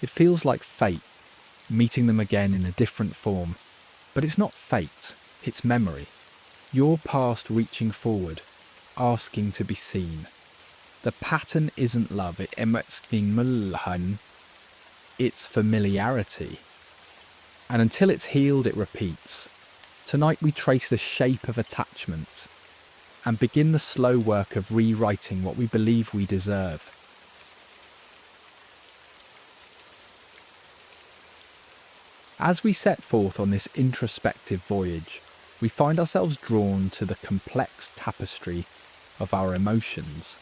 It feels like fate, meeting them again in a different form. But it's not fate, it's memory. Your past reaching forward, asking to be seen. The pattern isn't love, it's familiarity. And until it's healed, it repeats. Tonight we trace the shape of attachment and begin the slow work of rewriting what we believe we deserve. As we set forth on this introspective voyage, we find ourselves drawn to the complex tapestry of our emotions,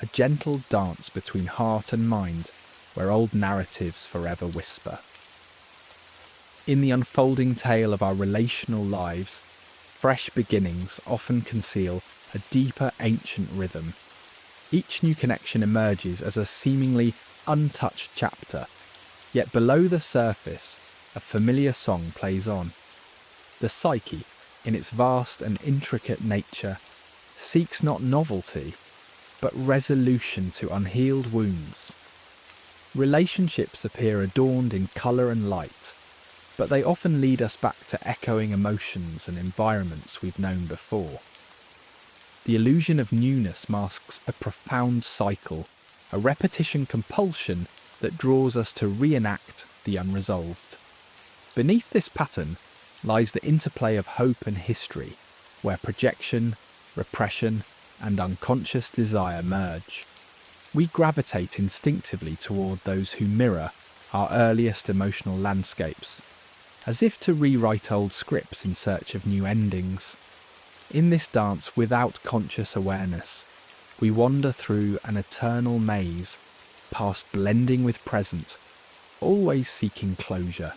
a gentle dance between heart and mind where old narratives forever whisper. In the unfolding tale of our relational lives, fresh beginnings often conceal a deeper ancient rhythm. Each new connection emerges as a seemingly untouched chapter, yet below the surface, a familiar song plays on. The psyche, in its vast and intricate nature, seeks not novelty, but resolution to unhealed wounds. Relationships appear adorned in colour and light, but they often lead us back to echoing emotions and environments we've known before. The illusion of newness masks a profound cycle, a repetition compulsion that draws us to reenact the unresolved. Beneath this pattern lies the interplay of hope and history, where projection, repression, and unconscious desire merge. We gravitate instinctively toward those who mirror our earliest emotional landscapes, as if to rewrite old scripts in search of new endings. In this dance without conscious awareness, we wander through an eternal maze, past blending with present, always seeking closure.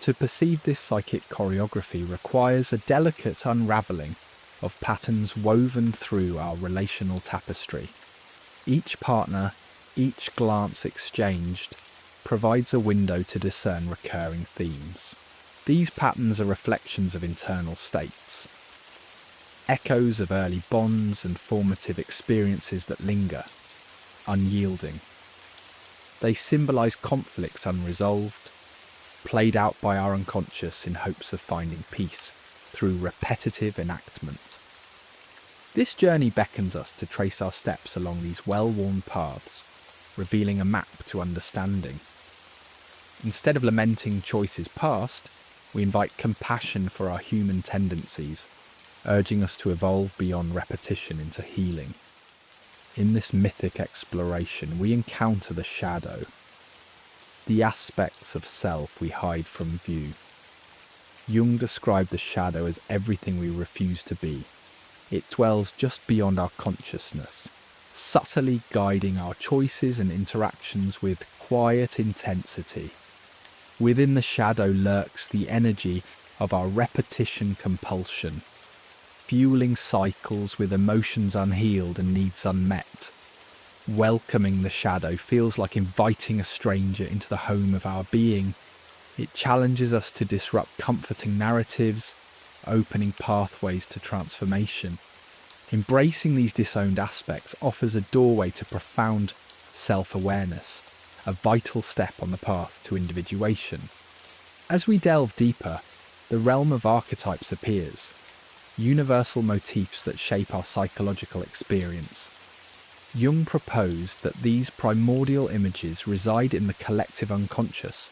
To perceive this psychic choreography requires a delicate unravelling of patterns woven through our relational tapestry. Each partner, each glance exchanged, provides a window to discern recurring themes. These patterns are reflections of internal states, echoes of early bonds and formative experiences that linger, unyielding. They symbolise conflicts unresolved, played out by our unconscious in hopes of finding peace through repetitive enactment. This journey beckons us to trace our steps along these well-worn paths, revealing a map to understanding. Instead of lamenting choices past, we invite compassion for our human tendencies, urging us to evolve beyond repetition into healing. In this mythic exploration, we encounter the shadow, the aspects of self we hide from view. Jung described the shadow as everything we refuse to be. It dwells just beyond our consciousness, subtly guiding our choices and interactions with quiet intensity. Within the shadow lurks the energy of our repetition compulsion, fueling cycles with emotions unhealed and needs unmet. Welcoming the shadow feels like inviting a stranger into the home of our being. It challenges us to disrupt comforting narratives, opening pathways to transformation. Embracing these disowned aspects offers a doorway to profound self-awareness, a vital step on the path to individuation. As we delve deeper, the realm of archetypes appears, universal motifs that shape our psychological experience. Jung proposed that these primordial images reside in the collective unconscious,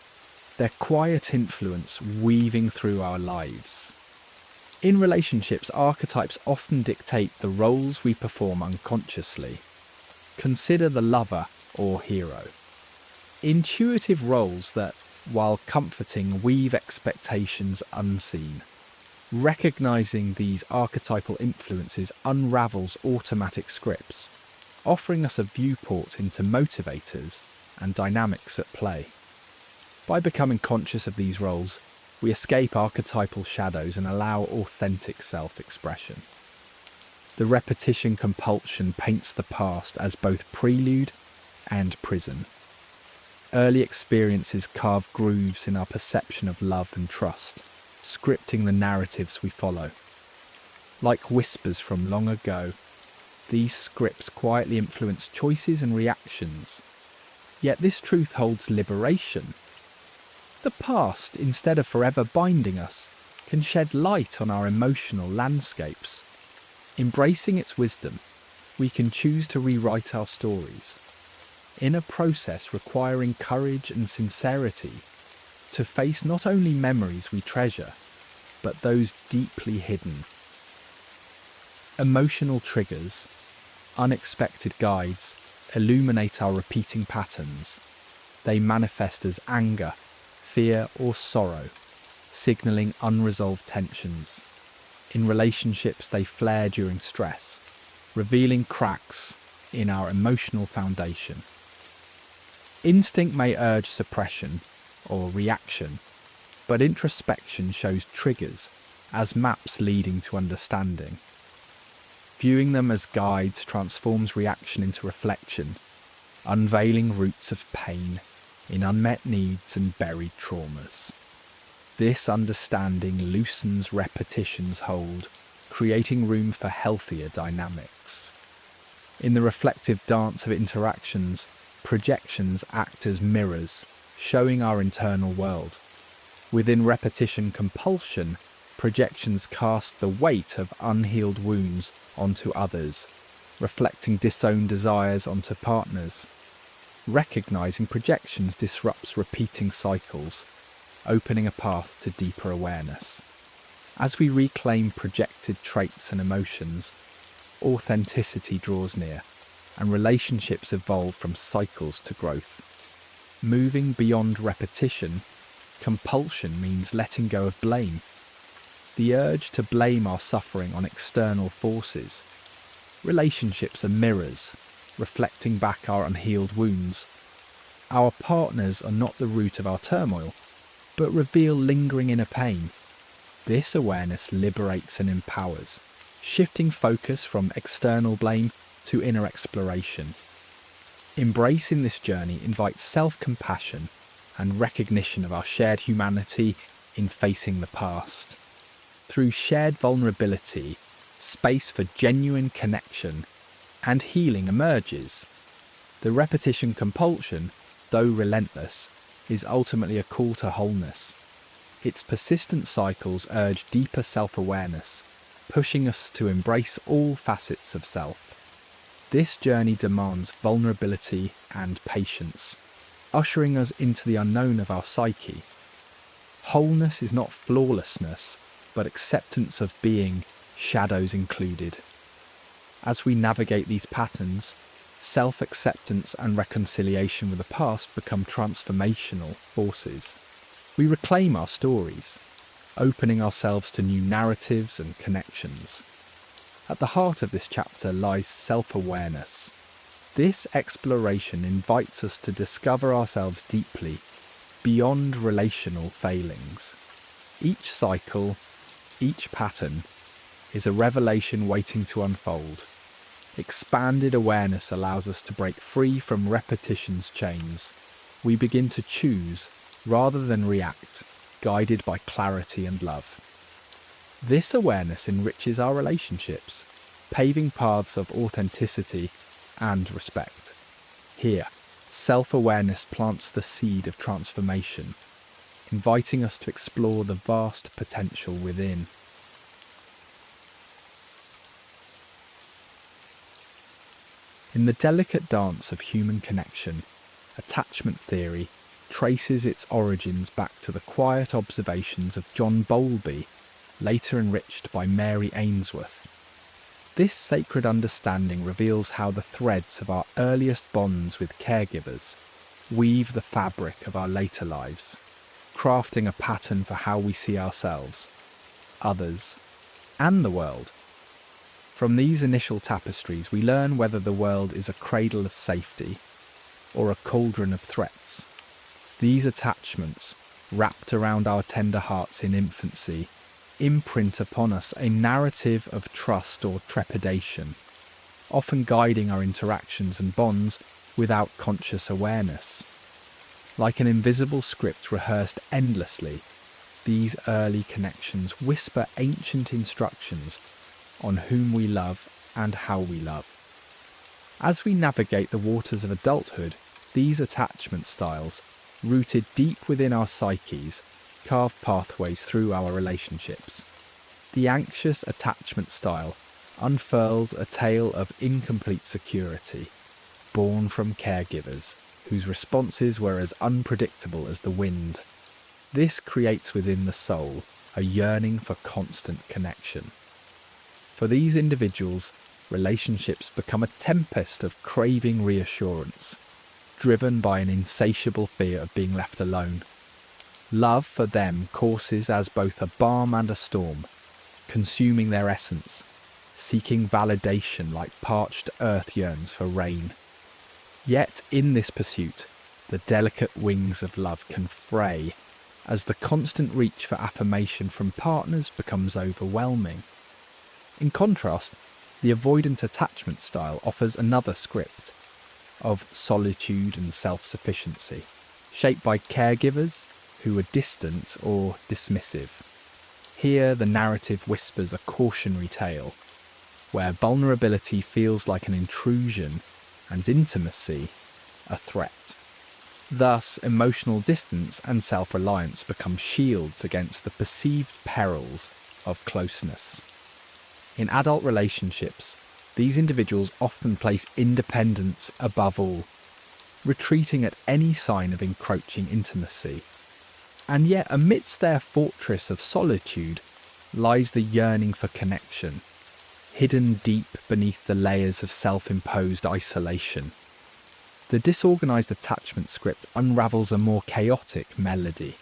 their quiet influence weaving through our lives. In relationships, archetypes often dictate the roles we perform unconsciously. Consider the lover or hero. Intuitive roles that, while comforting, weave expectations unseen. Recognizing these archetypal influences unravels automatic scripts, offering us a viewport into motivators and dynamics at play. By becoming conscious of these roles, we escape archetypal shadows and allow authentic self-expression. The repetition compulsion paints the past as both prelude and prison. Early experiences carve grooves in our perception of love and trust, scripting the narratives we follow. Like whispers from long ago, these scripts quietly influence choices and reactions. Yet this truth holds liberation. The past, instead of forever binding us, can shed light on our emotional landscapes. Embracing its wisdom, we can choose to rewrite our stories, in a process requiring courage and sincerity to face not only memories we treasure, but those deeply hidden. Emotional triggers, unexpected guides, illuminate our repeating patterns. They manifest as anger, fear, or sorrow, signalling unresolved tensions. In relationships, they flare during stress, revealing cracks in our emotional foundation. Instinct may urge suppression or reaction, but introspection shows triggers as maps leading to understanding. Viewing them as guides transforms reaction into reflection, unveiling roots of pain in unmet needs and buried traumas. This understanding loosens repetition's hold, creating room for healthier dynamics. In the reflective dance of interactions, projections act as mirrors, showing our internal world. Within repetition compulsion, projections cast the weight of unhealed wounds onto others, reflecting disowned desires onto partners. Recognizing projections disrupts repeating cycles, opening a path to deeper awareness. As we reclaim projected traits and emotions, authenticity draws near, and relationships evolve from cycles to growth. Moving beyond repetition, compulsion means letting go of blame. The urge to blame our suffering on external forces. Relationships are mirrors, reflecting back our unhealed wounds. Our partners are not the root of our turmoil, but reveal lingering inner pain. This awareness liberates and empowers, shifting focus from external blame to inner exploration. Embracing this journey invites self-compassion and recognition of our shared humanity in facing the past. Through shared vulnerability, space for genuine connection and healing emerges. The repetition compulsion, though relentless, is ultimately a call to wholeness. Its persistent cycles urge deeper self-awareness, pushing us to embrace all facets of self. This journey demands vulnerability and patience, ushering us into the unknown of our psyche. Wholeness is not flawlessness, but acceptance of being, shadows included. As we navigate these patterns, self-acceptance and reconciliation with the past become transformational forces. We reclaim our stories, opening ourselves to new narratives and connections. At the heart of this chapter lies self-awareness. This exploration invites us to discover ourselves deeply, beyond relational failings. Each cycle, each pattern, is a revelation waiting to unfold. Expanded awareness allows us to break free from repetition's chains. We begin to choose rather than react, guided by clarity and love. This awareness enriches our relationships, paving paths of authenticity and respect. Here, self-awareness plants the seed of transformation, inviting us to explore the vast potential within. In the delicate dance of human connection, attachment theory traces its origins back to the quiet observations of John Bowlby, later enriched by Mary Ainsworth. This sacred understanding reveals how the threads of our earliest bonds with caregivers weave the fabric of our later lives, crafting a pattern for how we see ourselves, others, and the world. From these initial tapestries, we learn whether the world is a cradle of safety or a cauldron of threats. These attachments, wrapped around our tender hearts in infancy, imprint upon us a narrative of trust or trepidation, often guiding our interactions and bonds without conscious awareness. Like an invisible script rehearsed endlessly, these early connections whisper ancient instructions on whom we love and how we love. As we navigate the waters of adulthood, These attachment styles, rooted deep within our psyches, carve pathways through our relationships. The anxious attachment style unfurls a tale of incomplete security, born from caregivers whose responses were as unpredictable as the wind. This creates within the soul a yearning for constant connection. For these individuals, relationships become a tempest of craving reassurance, driven by an insatiable fear of being left alone. Love for them courses as both a balm and a storm, consuming their essence, seeking validation like parched earth yearns for rain. Yet in this pursuit, the delicate wings of love can fray, as the constant reach for affirmation from partners becomes overwhelming. In contrast, the avoidant attachment style offers another script of solitude and self-sufficiency, shaped by caregivers who are distant or dismissive. Here, the narrative whispers a cautionary tale, where vulnerability feels like an intrusion and intimacy a threat. Thus, emotional distance and self-reliance become shields against the perceived perils of closeness. In adult relationships, these individuals often place independence above all, retreating at any sign of encroaching intimacy. And yet, amidst their fortress of solitude lies the yearning for connection, hidden deep beneath the layers of self-imposed isolation. The disorganized attachment script unravels a more chaotic melody,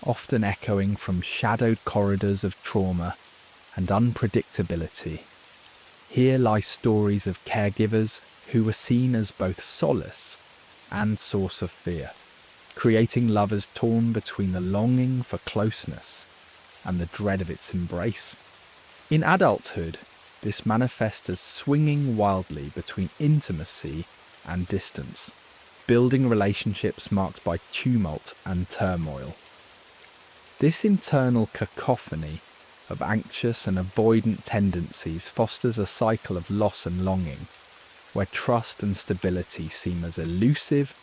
often echoing from shadowed corridors of trauma and unpredictability. Here lie stories of caregivers who were seen as both solace and source of fear, creating lovers torn between the longing for closeness and the dread of its embrace. In adulthood, this manifests as swinging wildly between intimacy and distance, building relationships marked by tumult and turmoil. This internal cacophony of anxious and avoidant tendencies fosters a cycle of loss and longing, where trust and stability seem as elusive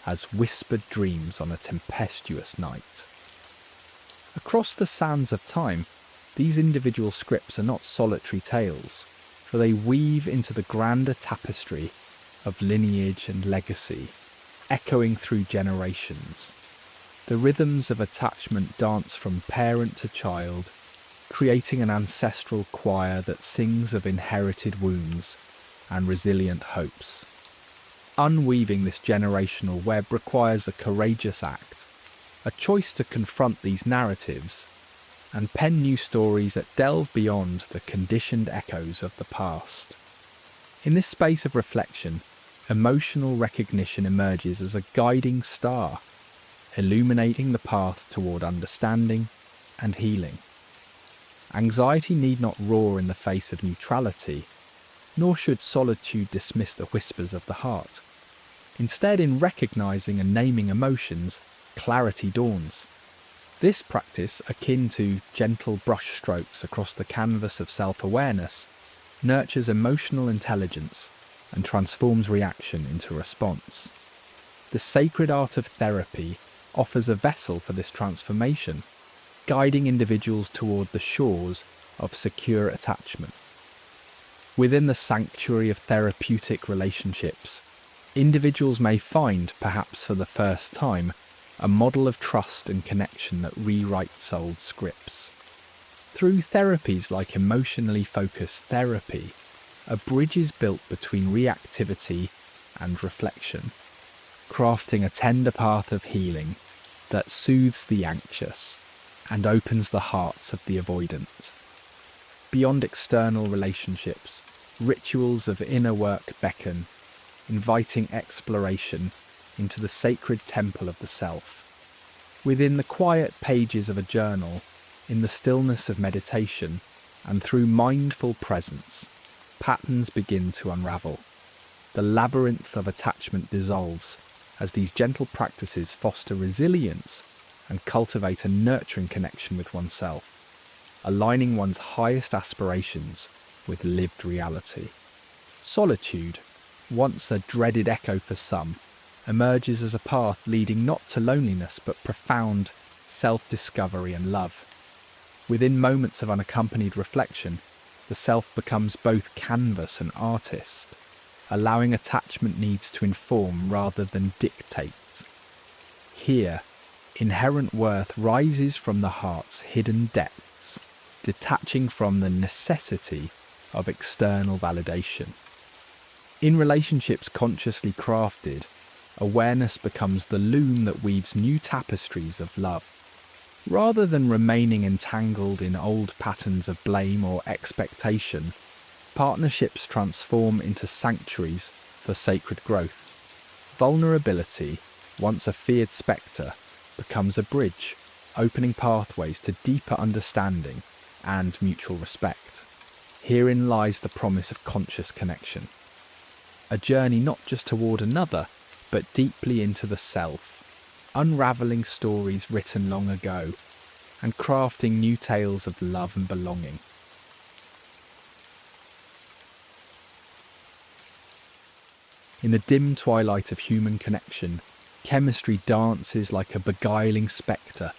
as whispered dreams on a tempestuous night. Across the sands of time, these individual scripts are not solitary tales, for they weave into the grander tapestry of lineage and legacy, echoing through generations. The rhythms of attachment dance from parent to child, creating an ancestral choir that sings of inherited wounds and resilient hopes. Unweaving this generational web requires a courageous act, a choice to confront these narratives and pen new stories that delve beyond the conditioned echoes of the past. In this space of reflection, emotional recognition emerges as a guiding star, illuminating the path toward understanding and healing. Anxiety need not roar in the face of neutrality, nor should solitude dismiss the whispers of the heart. Instead, in recognizing and naming emotions, clarity dawns. This practice, akin to gentle brushstrokes across the canvas of self-awareness, nurtures emotional intelligence and transforms reaction into response. The sacred art of therapy offers a vessel for this transformation, guiding individuals toward the shores of secure attachment. Within the sanctuary of therapeutic relationships, individuals may find, perhaps for the first time, a model of trust and connection that rewrites old scripts. Through therapies like emotionally focused therapy, a bridge is built between reactivity and reflection, crafting a tender path of healing that soothes the anxious and opens the hearts of the avoidant. Beyond external relationships, rituals of inner work beckon, inviting exploration into the sacred temple of the self. Within the quiet pages of a journal, in the stillness of meditation, and through mindful presence, patterns begin to unravel. The labyrinth of attachment dissolves as these gentle practices foster resilience and cultivate a nurturing connection with oneself, aligning one's highest aspirations with lived reality. Solitude, once a dreaded echo for some, emerges as a path leading not to loneliness but profound self-discovery and love. Within moments of unaccompanied reflection, the self becomes both canvas and artist, allowing attachment needs to inform rather than dictate. Here, inherent worth rises from the heart's hidden depths, detaching from the necessity of external validation. In relationships consciously crafted, awareness becomes the loom that weaves new tapestries of love. Rather than remaining entangled in old patterns of blame or expectation, partnerships transform into sanctuaries for sacred growth. Vulnerability, once a feared spectre, becomes a bridge, opening pathways to deeper understanding and mutual respect. Herein lies the promise of conscious connection. A journey not just toward another, but deeply into the self, unravelling stories written long ago, and crafting new tales of love and belonging. In the dim twilight of human connection, chemistry dances like a beguiling spectre,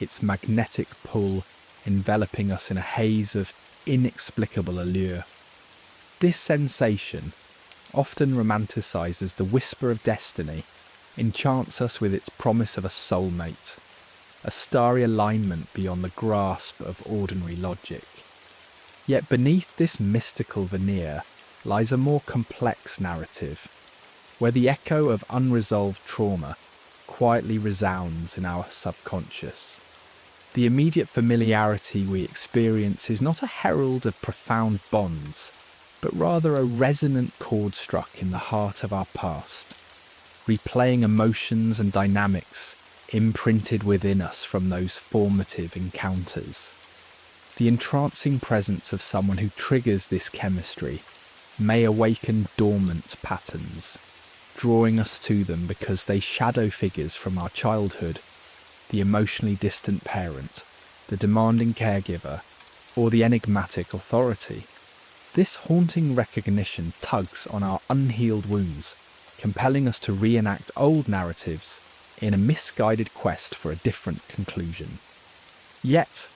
its magnetic pull enveloping us in a haze of inexplicable allure. This sensation, often romanticised as the whisper of destiny, enchants us with its promise of a soulmate, a starry alignment beyond the grasp of ordinary logic. Yet beneath this mystical veneer lies a more complex narrative, where the echo of unresolved trauma quietly resounds in our subconscious. The immediate familiarity we experience is not a herald of profound bonds, but rather a resonant chord struck in the heart of our past, replaying emotions and dynamics imprinted within us from those formative encounters. The entrancing presence of someone who triggers this chemistry may awaken dormant patterns, drawing us to them because they shadow figures from our childhood, the emotionally distant parent, the demanding caregiver, or the enigmatic authority. This haunting recognition tugs on our unhealed wounds, compelling us to reenact old narratives in a misguided quest for a different conclusion. Yet,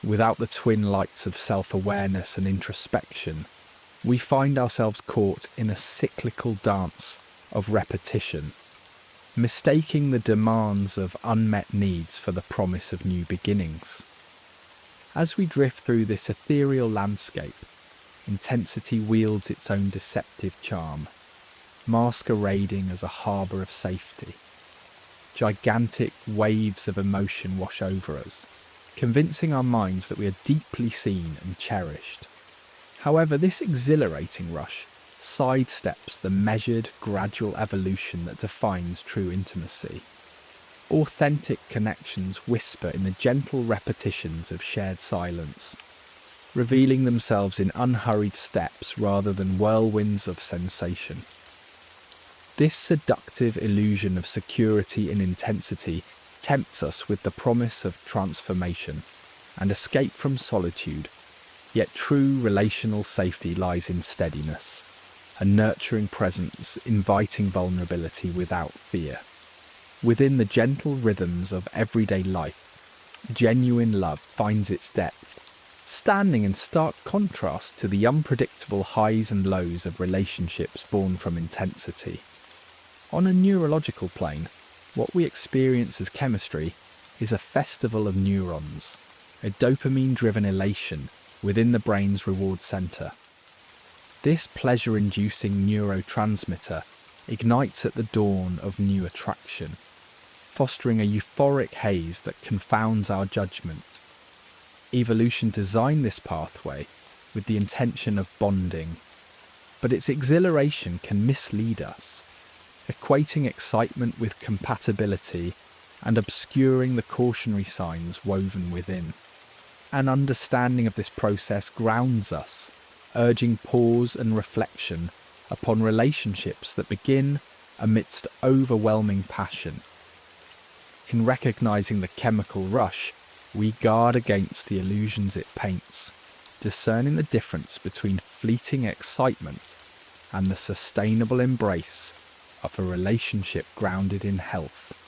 without the twin lights of self-awareness and introspection, we find ourselves caught in a cyclical dance of repetition, mistaking the demands of unmet needs for the promise of new beginnings. As we drift through this ethereal landscape, intensity wields its own deceptive charm, masquerading as a harbour of safety. Gigantic waves of emotion wash over us, convincing our minds that we are deeply seen and cherished. However, this exhilarating rush sidesteps the measured, gradual evolution that defines true intimacy. Authentic connections whisper in the gentle repetitions of shared silence, revealing themselves in unhurried steps rather than whirlwinds of sensation. This seductive illusion of security and intensity tempts us with the promise of transformation and escape from solitude, yet true relational safety lies in steadiness, a nurturing presence inviting vulnerability without fear. Within the gentle rhythms of everyday life, genuine love finds its depth, standing in stark contrast to the unpredictable highs and lows of relationships born from intensity. On a neurological plane, what we experience as chemistry is a festival of neurons, a dopamine-driven elation within the brain's reward centre. This pleasure-inducing neurotransmitter ignites at the dawn of new attraction, fostering a euphoric haze that confounds our judgment. Evolution designed this pathway with the intention of bonding, but its exhilaration can mislead us, equating excitement with compatibility and obscuring the cautionary signs woven within. An understanding of this process grounds us, urging pause and reflection upon relationships that begin amidst overwhelming passion. In recognizing the chemical rush, we guard against the illusions it paints, discerning the difference between fleeting excitement and the sustainable embrace of a relationship grounded in health.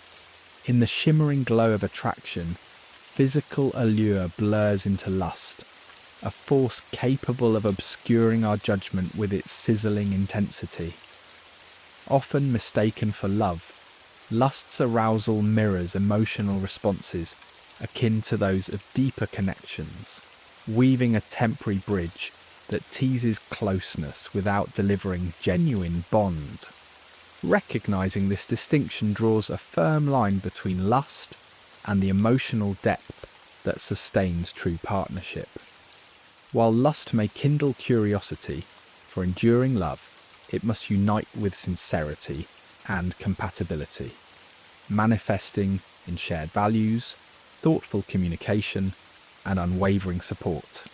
In the shimmering glow of attraction, physical allure blurs into lust, a force capable of obscuring our judgment with its sizzling intensity. Often mistaken for love, lust's arousal mirrors emotional responses akin to those of deeper connections, weaving a temporary bridge that teases closeness without delivering genuine bond. Recognizing this distinction draws a firm line between lust and the emotional depth that sustains true partnership. While lust may kindle curiosity, for enduring love, it must unite with sincerity and compatibility, manifesting in shared values, thoughtful communication, and unwavering support.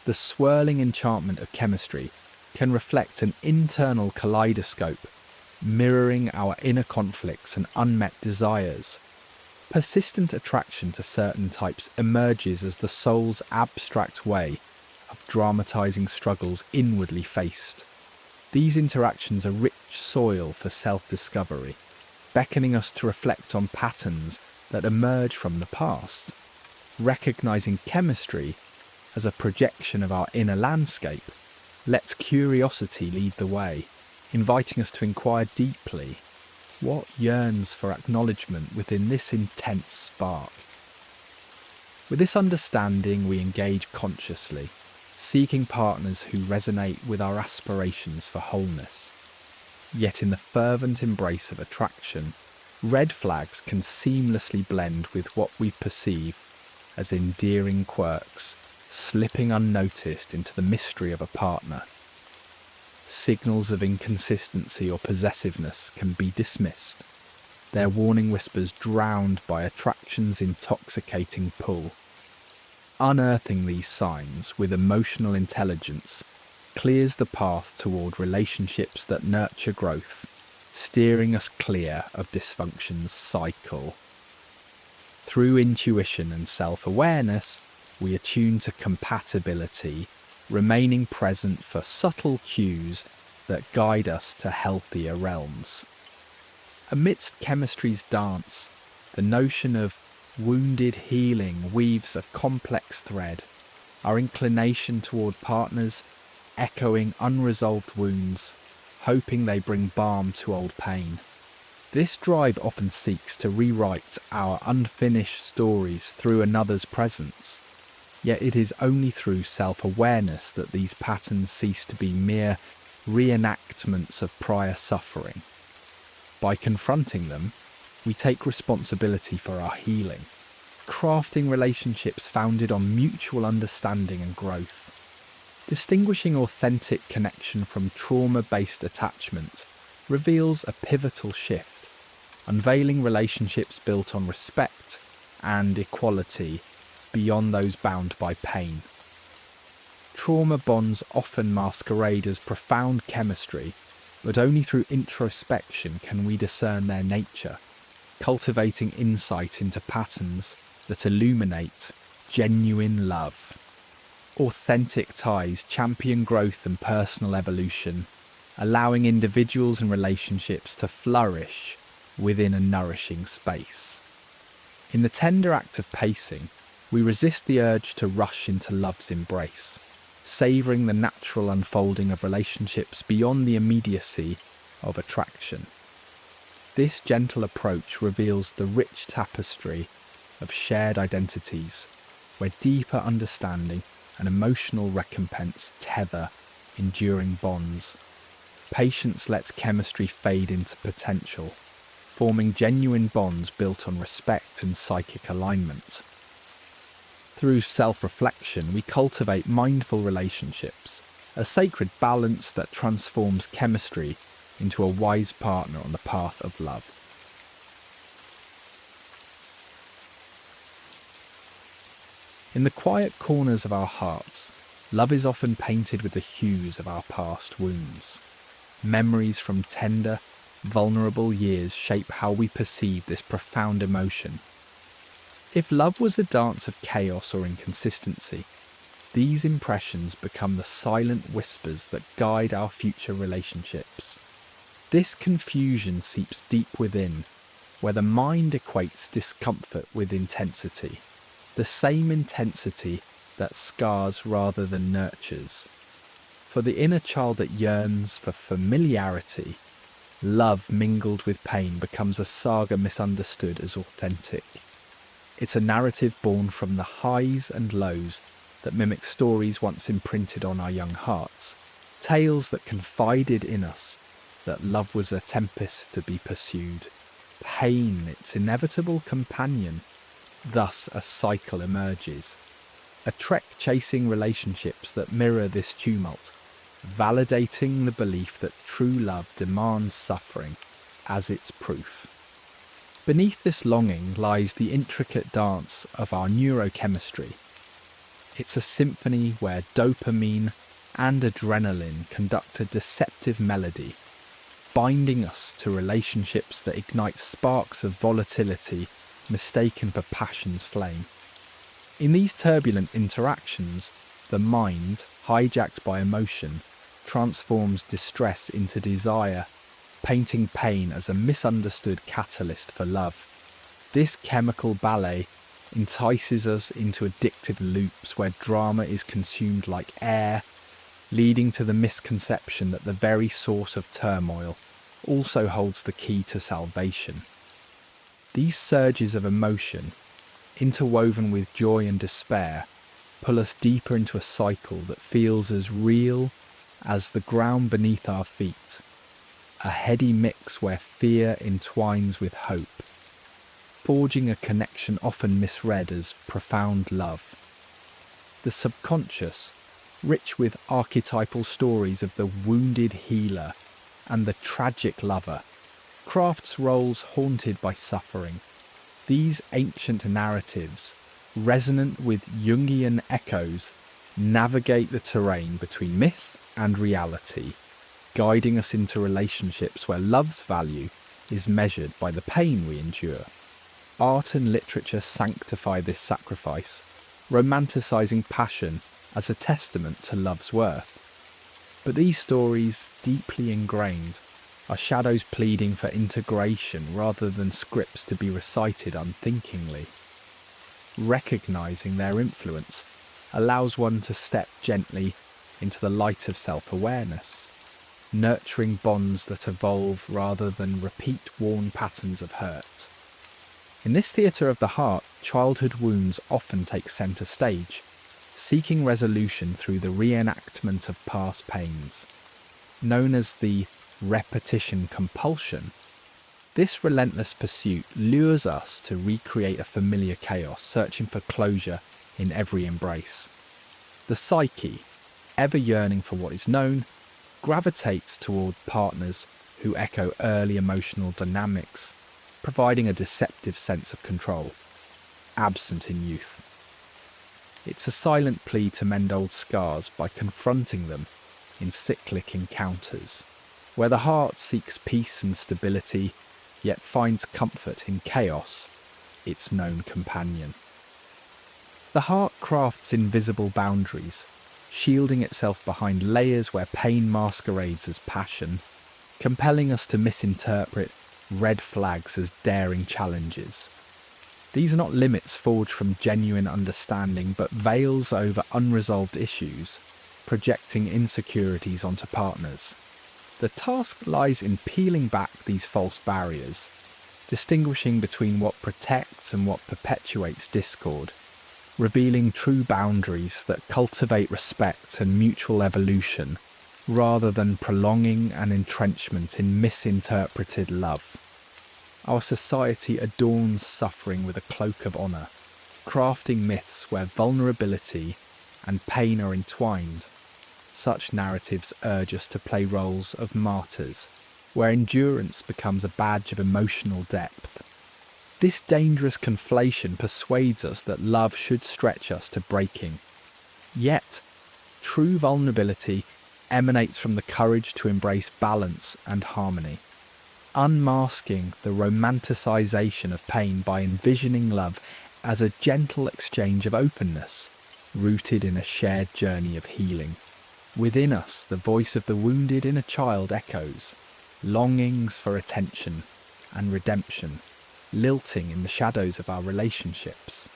The swirling enchantment of chemistry can reflect an internal kaleidoscope, mirroring our inner conflicts and unmet desires. Persistent attraction to certain types emerges as the soul's abstract way of dramatizing struggles inwardly faced. These interactions are rich soil for self-discovery, beckoning us to reflect on patterns that emerge from the past. Recognizing chemistry as a projection of our inner landscape lets curiosity lead the way, inviting us to inquire deeply what yearns for acknowledgement within this intense spark. With this understanding, we engage consciously, seeking partners who resonate with our aspirations for wholeness. Yet in the fervent embrace of attraction, red flags can seamlessly blend with what we perceive as endearing quirks, slipping unnoticed into the mystery of a partner. Signals of inconsistency or possessiveness can be dismissed, their warning whispers drowned by attraction's intoxicating pull. Unearthing these signs with emotional intelligence clears the path toward relationships that nurture growth, steering us clear of dysfunction's cycle. Through intuition and self-awareness, we attune to compatibility, remaining present for subtle cues that guide us to healthier realms. Amidst chemistry's dance, the notion of wounded healing weaves a complex thread, our inclination toward partners echoing unresolved wounds, hoping they bring balm to old pain. This drive often seeks to rewrite our unfinished stories through another's presence, yet it is only through self-awareness that these patterns cease to be mere reenactments of prior suffering. By confronting them, we take responsibility for our healing, crafting relationships founded on mutual understanding and growth. Distinguishing authentic connection from trauma-based attachment reveals a pivotal shift, unveiling relationships built on respect and equality beyond those bound by pain. Trauma bonds often masquerade as profound chemistry, but only through introspection can we discern their nature, cultivating insight into patterns that illuminate genuine love. Authentic ties champion growth and personal evolution, allowing individuals and relationships to flourish within a nourishing space. In the tender act of pacing, we resist the urge to rush into love's embrace, savouring the natural unfolding of relationships beyond the immediacy of attraction. This gentle approach reveals the rich tapestry of shared identities, where deeper understanding and emotional recompense tether enduring bonds. Patience lets chemistry fade into potential, forming genuine bonds built on respect and psychic alignment. Through self-reflection, we cultivate mindful relationships, a sacred balance that transforms chemistry into a wise partner on the path of love. In the quiet corners of our hearts, love is often painted with the hues of our past wounds. Memories from tender, vulnerable years shape how we perceive this profound emotion. If love was a dance of chaos or inconsistency, these impressions become the silent whispers that guide our future relationships. This confusion seeps deep within, where the mind equates discomfort with intensity, the same intensity that scars rather than nurtures. For the inner child that yearns for familiarity, love mingled with pain becomes a saga misunderstood as authentic. It's a narrative born from the highs and lows that mimic stories once imprinted on our young hearts, tales that confided in us that love was a tempest to be pursued, pain its inevitable companion. Thus a cycle emerges, a trek chasing relationships that mirror this tumult, validating the belief that true love demands suffering as its proof. Beneath this longing lies the intricate dance of our neurochemistry. It's a symphony where dopamine and adrenaline conduct a deceptive melody, binding us to relationships that ignite sparks of volatility mistaken for passion's flame. In these turbulent interactions, the mind, hijacked by emotion, transforms distress into desire, painting pain as a misunderstood catalyst for love. This chemical ballet entices us into addictive loops where drama is consumed like air, leading to the misconception that the very source of turmoil also holds the key to salvation. These surges of emotion, interwoven with joy and despair, pull us deeper into a cycle that feels as real as the ground beneath our feet, a heady mix where fear entwines with hope, forging a connection often misread as profound love. The subconscious, rich with archetypal stories of the wounded healer and the tragic lover, crafts roles haunted by suffering. These ancient narratives, resonant with Jungian echoes, navigate the terrain between myth and reality, guiding us into relationships where love's value is measured by the pain we endure. Art and literature sanctify this sacrifice, romanticising passion as a testament to love's worth. But these stories, deeply ingrained, are shadows pleading for integration rather than scripts to be recited unthinkingly. Recognising their influence allows one to step gently into the light of self-awareness, nurturing bonds that evolve rather than repeat worn patterns of hurt. In this theatre of the heart, childhood wounds often take centre stage, seeking resolution through the reenactment of past pains. Known as the repetition compulsion, this relentless pursuit lures us to recreate a familiar chaos, searching for closure in every embrace. The psyche, ever yearning for what is known, gravitates toward partners who echo early emotional dynamics, providing a deceptive sense of control, absent in youth. It's a silent plea to mend old scars by confronting them in cyclic encounters, where the heart seeks peace and stability, yet finds comfort in chaos, its known companion. The heart crafts invisible boundaries, shielding itself behind layers where pain masquerades as passion, compelling us to misinterpret red flags as daring challenges. These are not limits forged from genuine understanding, but veils over unresolved issues, projecting insecurities onto partners. The task lies in peeling back these false barriers, distinguishing between what protects and what perpetuates discord, revealing true boundaries that cultivate respect and mutual evolution, rather than prolonging an entrenchment in misinterpreted love. Our society adorns suffering with a cloak of honour, crafting myths where vulnerability and pain are entwined. Such narratives urge us to play roles of martyrs, where endurance becomes a badge of emotional depth. This dangerous conflation persuades us that love should stretch us to breaking. Yet, true vulnerability emanates from the courage to embrace balance and harmony, unmasking the romanticisation of pain by envisioning love as a gentle exchange of openness, rooted in a shared journey of healing. Within us, the voice of the wounded inner child echoes, longings for attention and redemption, lilting in the shadows of our relationships.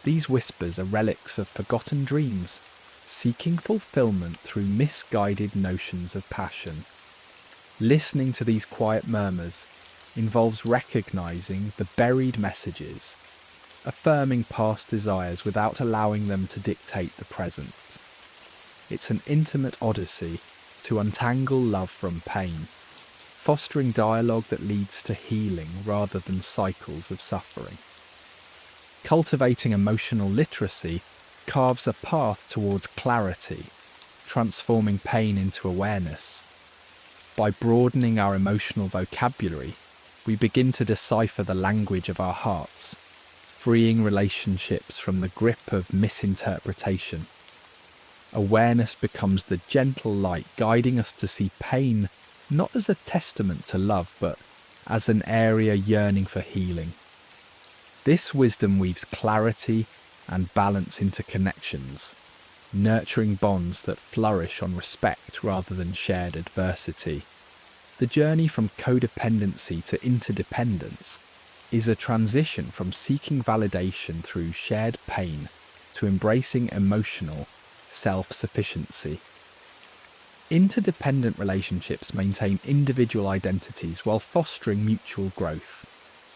These whispers are relics of forgotten dreams, seeking fulfillment through misguided notions of passion. Listening to these quiet murmurs involves recognizing the buried messages, affirming past desires without allowing them to dictate the present. It's an intimate odyssey to untangle love from pain, fostering dialogue that leads to healing rather than cycles of suffering. Cultivating emotional literacy carves a path towards clarity, transforming pain into awareness. By broadening our emotional vocabulary, we begin to decipher the language of our hearts, freeing relationships from the grip of misinterpretation. Awareness becomes the gentle light guiding us to see pain not as a testament to love, but as an area yearning for healing. This wisdom weaves clarity and balance into connections, nurturing bonds that flourish on respect rather than shared adversity. The journey from codependency to interdependence is a transition from seeking validation through shared pain to embracing emotional self-sufficiency. Interdependent relationships maintain individual identities while fostering mutual growth,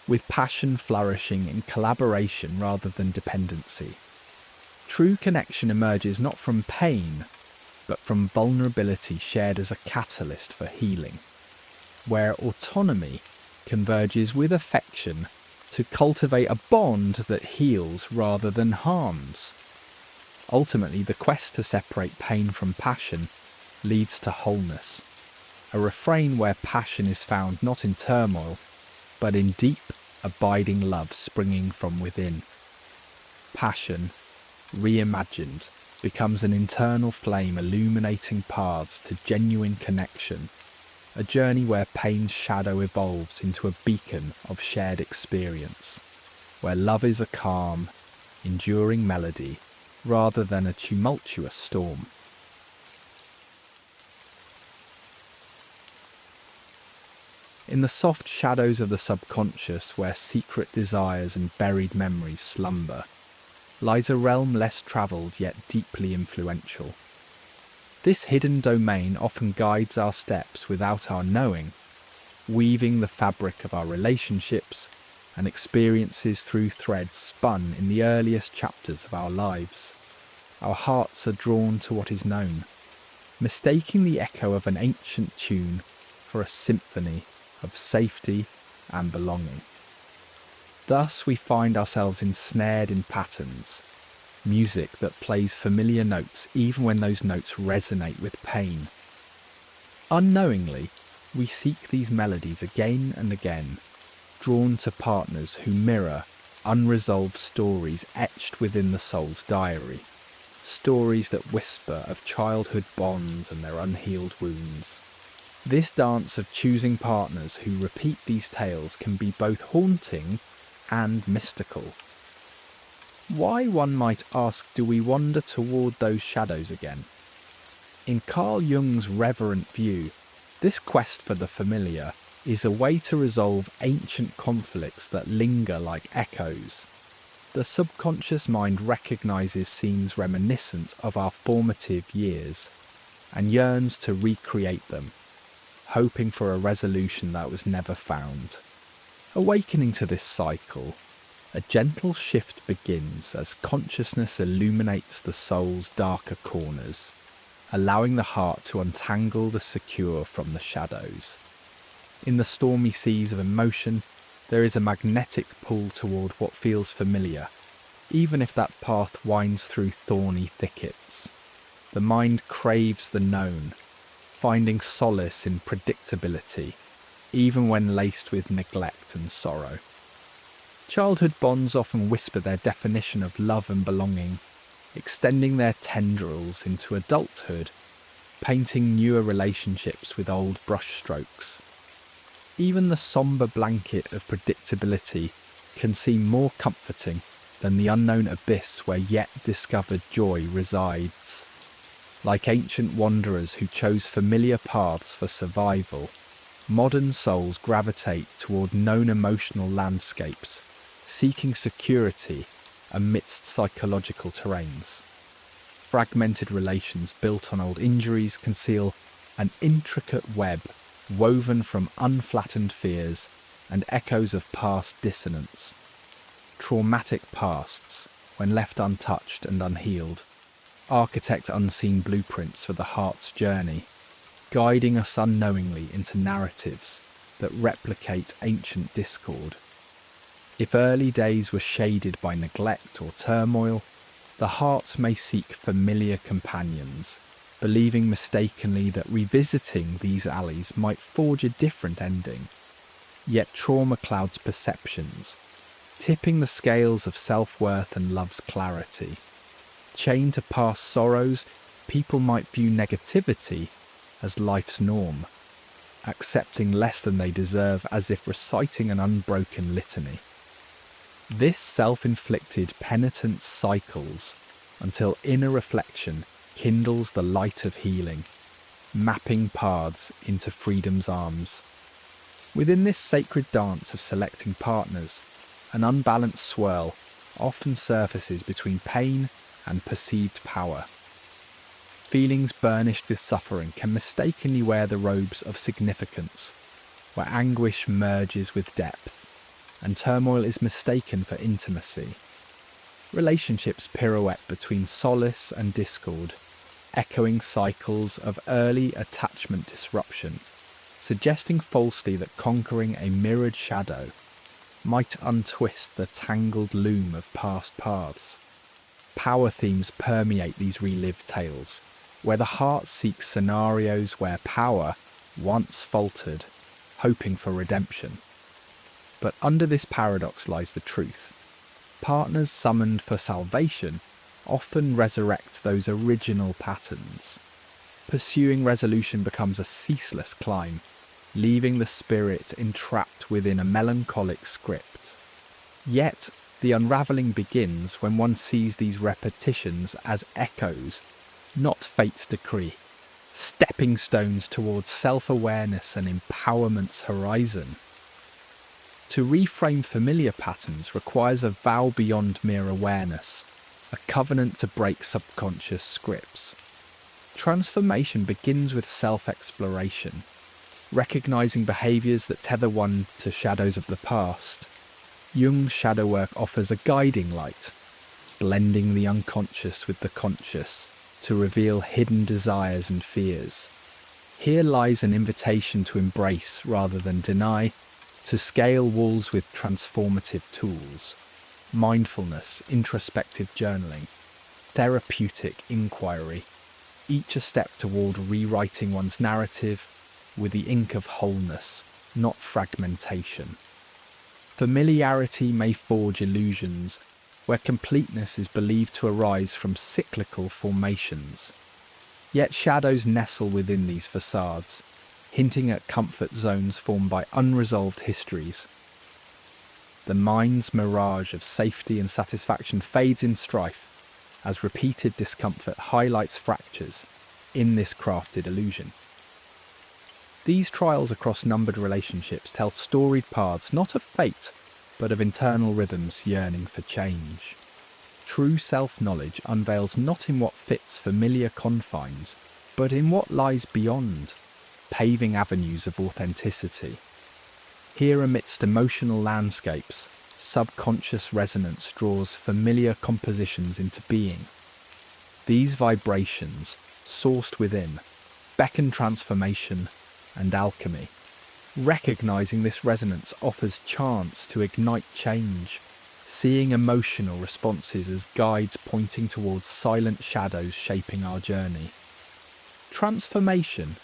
with passion flourishing in collaboration rather than dependency. True connection emerges not from pain, but from vulnerability shared as a catalyst for healing, where autonomy converges with affection to cultivate a bond that heals rather than harms. Ultimately, the quest to separate pain from passion leads to wholeness, a refrain where passion is found not in turmoil, but in deep, abiding love springing from within. Passion, reimagined, becomes an internal flame illuminating paths to genuine connection, a journey where pain's shadow evolves into a beacon of shared experience, where love is a calm, enduring melody rather than a tumultuous storm. In the soft shadows of the subconscious, where secret desires and buried memories slumber, lies a realm less travelled yet deeply influential. This hidden domain often guides our steps without our knowing, weaving the fabric of our relationships and experiences through threads spun in the earliest chapters of our lives. Our hearts are drawn to what is known, mistaking the echo of an ancient tune for a symphony of safety and belonging. Thus we find ourselves ensnared in patterns, music that plays familiar notes even when those notes resonate with pain. Unknowingly, we seek these melodies again and again, drawn to partners who mirror unresolved stories etched within the soul's diary, stories that whisper of childhood bonds and their unhealed wounds. This dance of choosing partners who repeat these tales can be both haunting and mystical. Why, one might ask, do we wander toward those shadows again? In Carl Jung's reverent view, this quest for the familiar is a way to resolve ancient conflicts that linger like echoes. The subconscious mind recognizes scenes reminiscent of our formative years and yearns to recreate them, hoping for a resolution that was never found. Awakening to this cycle, a gentle shift begins as consciousness illuminates the soul's darker corners, allowing the heart to untangle the secure from the shadows. In the stormy seas of emotion, there is a magnetic pull toward what feels familiar, even if that path winds through thorny thickets. The mind craves the known, finding solace in predictability, even when laced with neglect and sorrow. Childhood bonds often whisper their definition of love and belonging, extending their tendrils into adulthood, painting newer relationships with old brushstrokes. Even the sombre blanket of predictability can seem more comforting than the unknown abyss where yet discovered joy resides. Like ancient wanderers who chose familiar paths for survival, modern souls gravitate toward known emotional landscapes, seeking security amidst psychological terrains. Fragmented relations built on old injuries conceal an intricate web woven from unflattened fears and echoes of past dissonance. Traumatic pasts, when left untouched and unhealed, architect unseen blueprints for the heart's journey, guiding us unknowingly into narratives that replicate ancient discord. If early days were shaded by neglect or turmoil, the heart may seek familiar companions, believing mistakenly that revisiting these alleys might forge a different ending. Yet trauma clouds perceptions, tipping the scales of self-worth and love's clarity. Chained to past sorrows, people might view negativity as life's norm, accepting less than they deserve as if reciting an unbroken litany. This self-inflicted penitence cycles until inner reflection kindles the light of healing, mapping paths into freedom's arms. Within this sacred dance of selecting partners, an unbalanced swirl often surfaces between pain and perceived power. Feelings burnished with suffering can mistakenly wear the robes of significance, where anguish merges with depth, and turmoil is mistaken for intimacy. Relationships pirouette between solace and discord, echoing cycles of early attachment disruption, suggesting falsely that conquering a mirrored shadow might untwist the tangled loom of past paths. Power themes permeate these relived tales, where the heart seeks scenarios where power once faltered, hoping for redemption. But under this paradox lies the truth. Partners summoned for salvation often resurrect those original patterns. Pursuing resolution becomes a ceaseless climb, leaving the spirit entrapped within a melancholic script. Yet, the unravelling begins when one sees these repetitions as echoes, not fate's decree, stepping stones towards self-awareness and empowerment's horizon. To reframe familiar patterns requires a vow beyond mere awareness, a covenant to break subconscious scripts. Transformation begins with self-exploration, recognizing behaviours that tether one to shadows of the past. Jung's shadow work offers a guiding light, blending the unconscious with the conscious to reveal hidden desires and fears. Here lies an invitation to embrace rather than deny, to scale walls with transformative tools, mindfulness, introspective journaling, therapeutic inquiry, each a step toward rewriting one's narrative with the ink of wholeness, not fragmentation. Familiarity may forge illusions, where completeness is believed to arise from cyclical formations. Yet shadows nestle within these facades, hinting at comfort zones formed by unresolved histories. The mind's mirage of safety and satisfaction fades in strife, as repeated discomfort highlights fractures in this crafted illusion. These trials across numbered relationships tell storied paths not of fate, but of internal rhythms yearning for change. True self-knowledge unveils not in what fits familiar confines, but in what lies beyond, paving avenues of authenticity. Here amidst emotional landscapes, subconscious resonance draws familiar compositions into being. These vibrations, sourced within, beckon transformation and alchemy. Recognizing this resonance offers chance to ignite change, seeing emotional responses as guides pointing towards silent shadows shaping our journey. Transformation,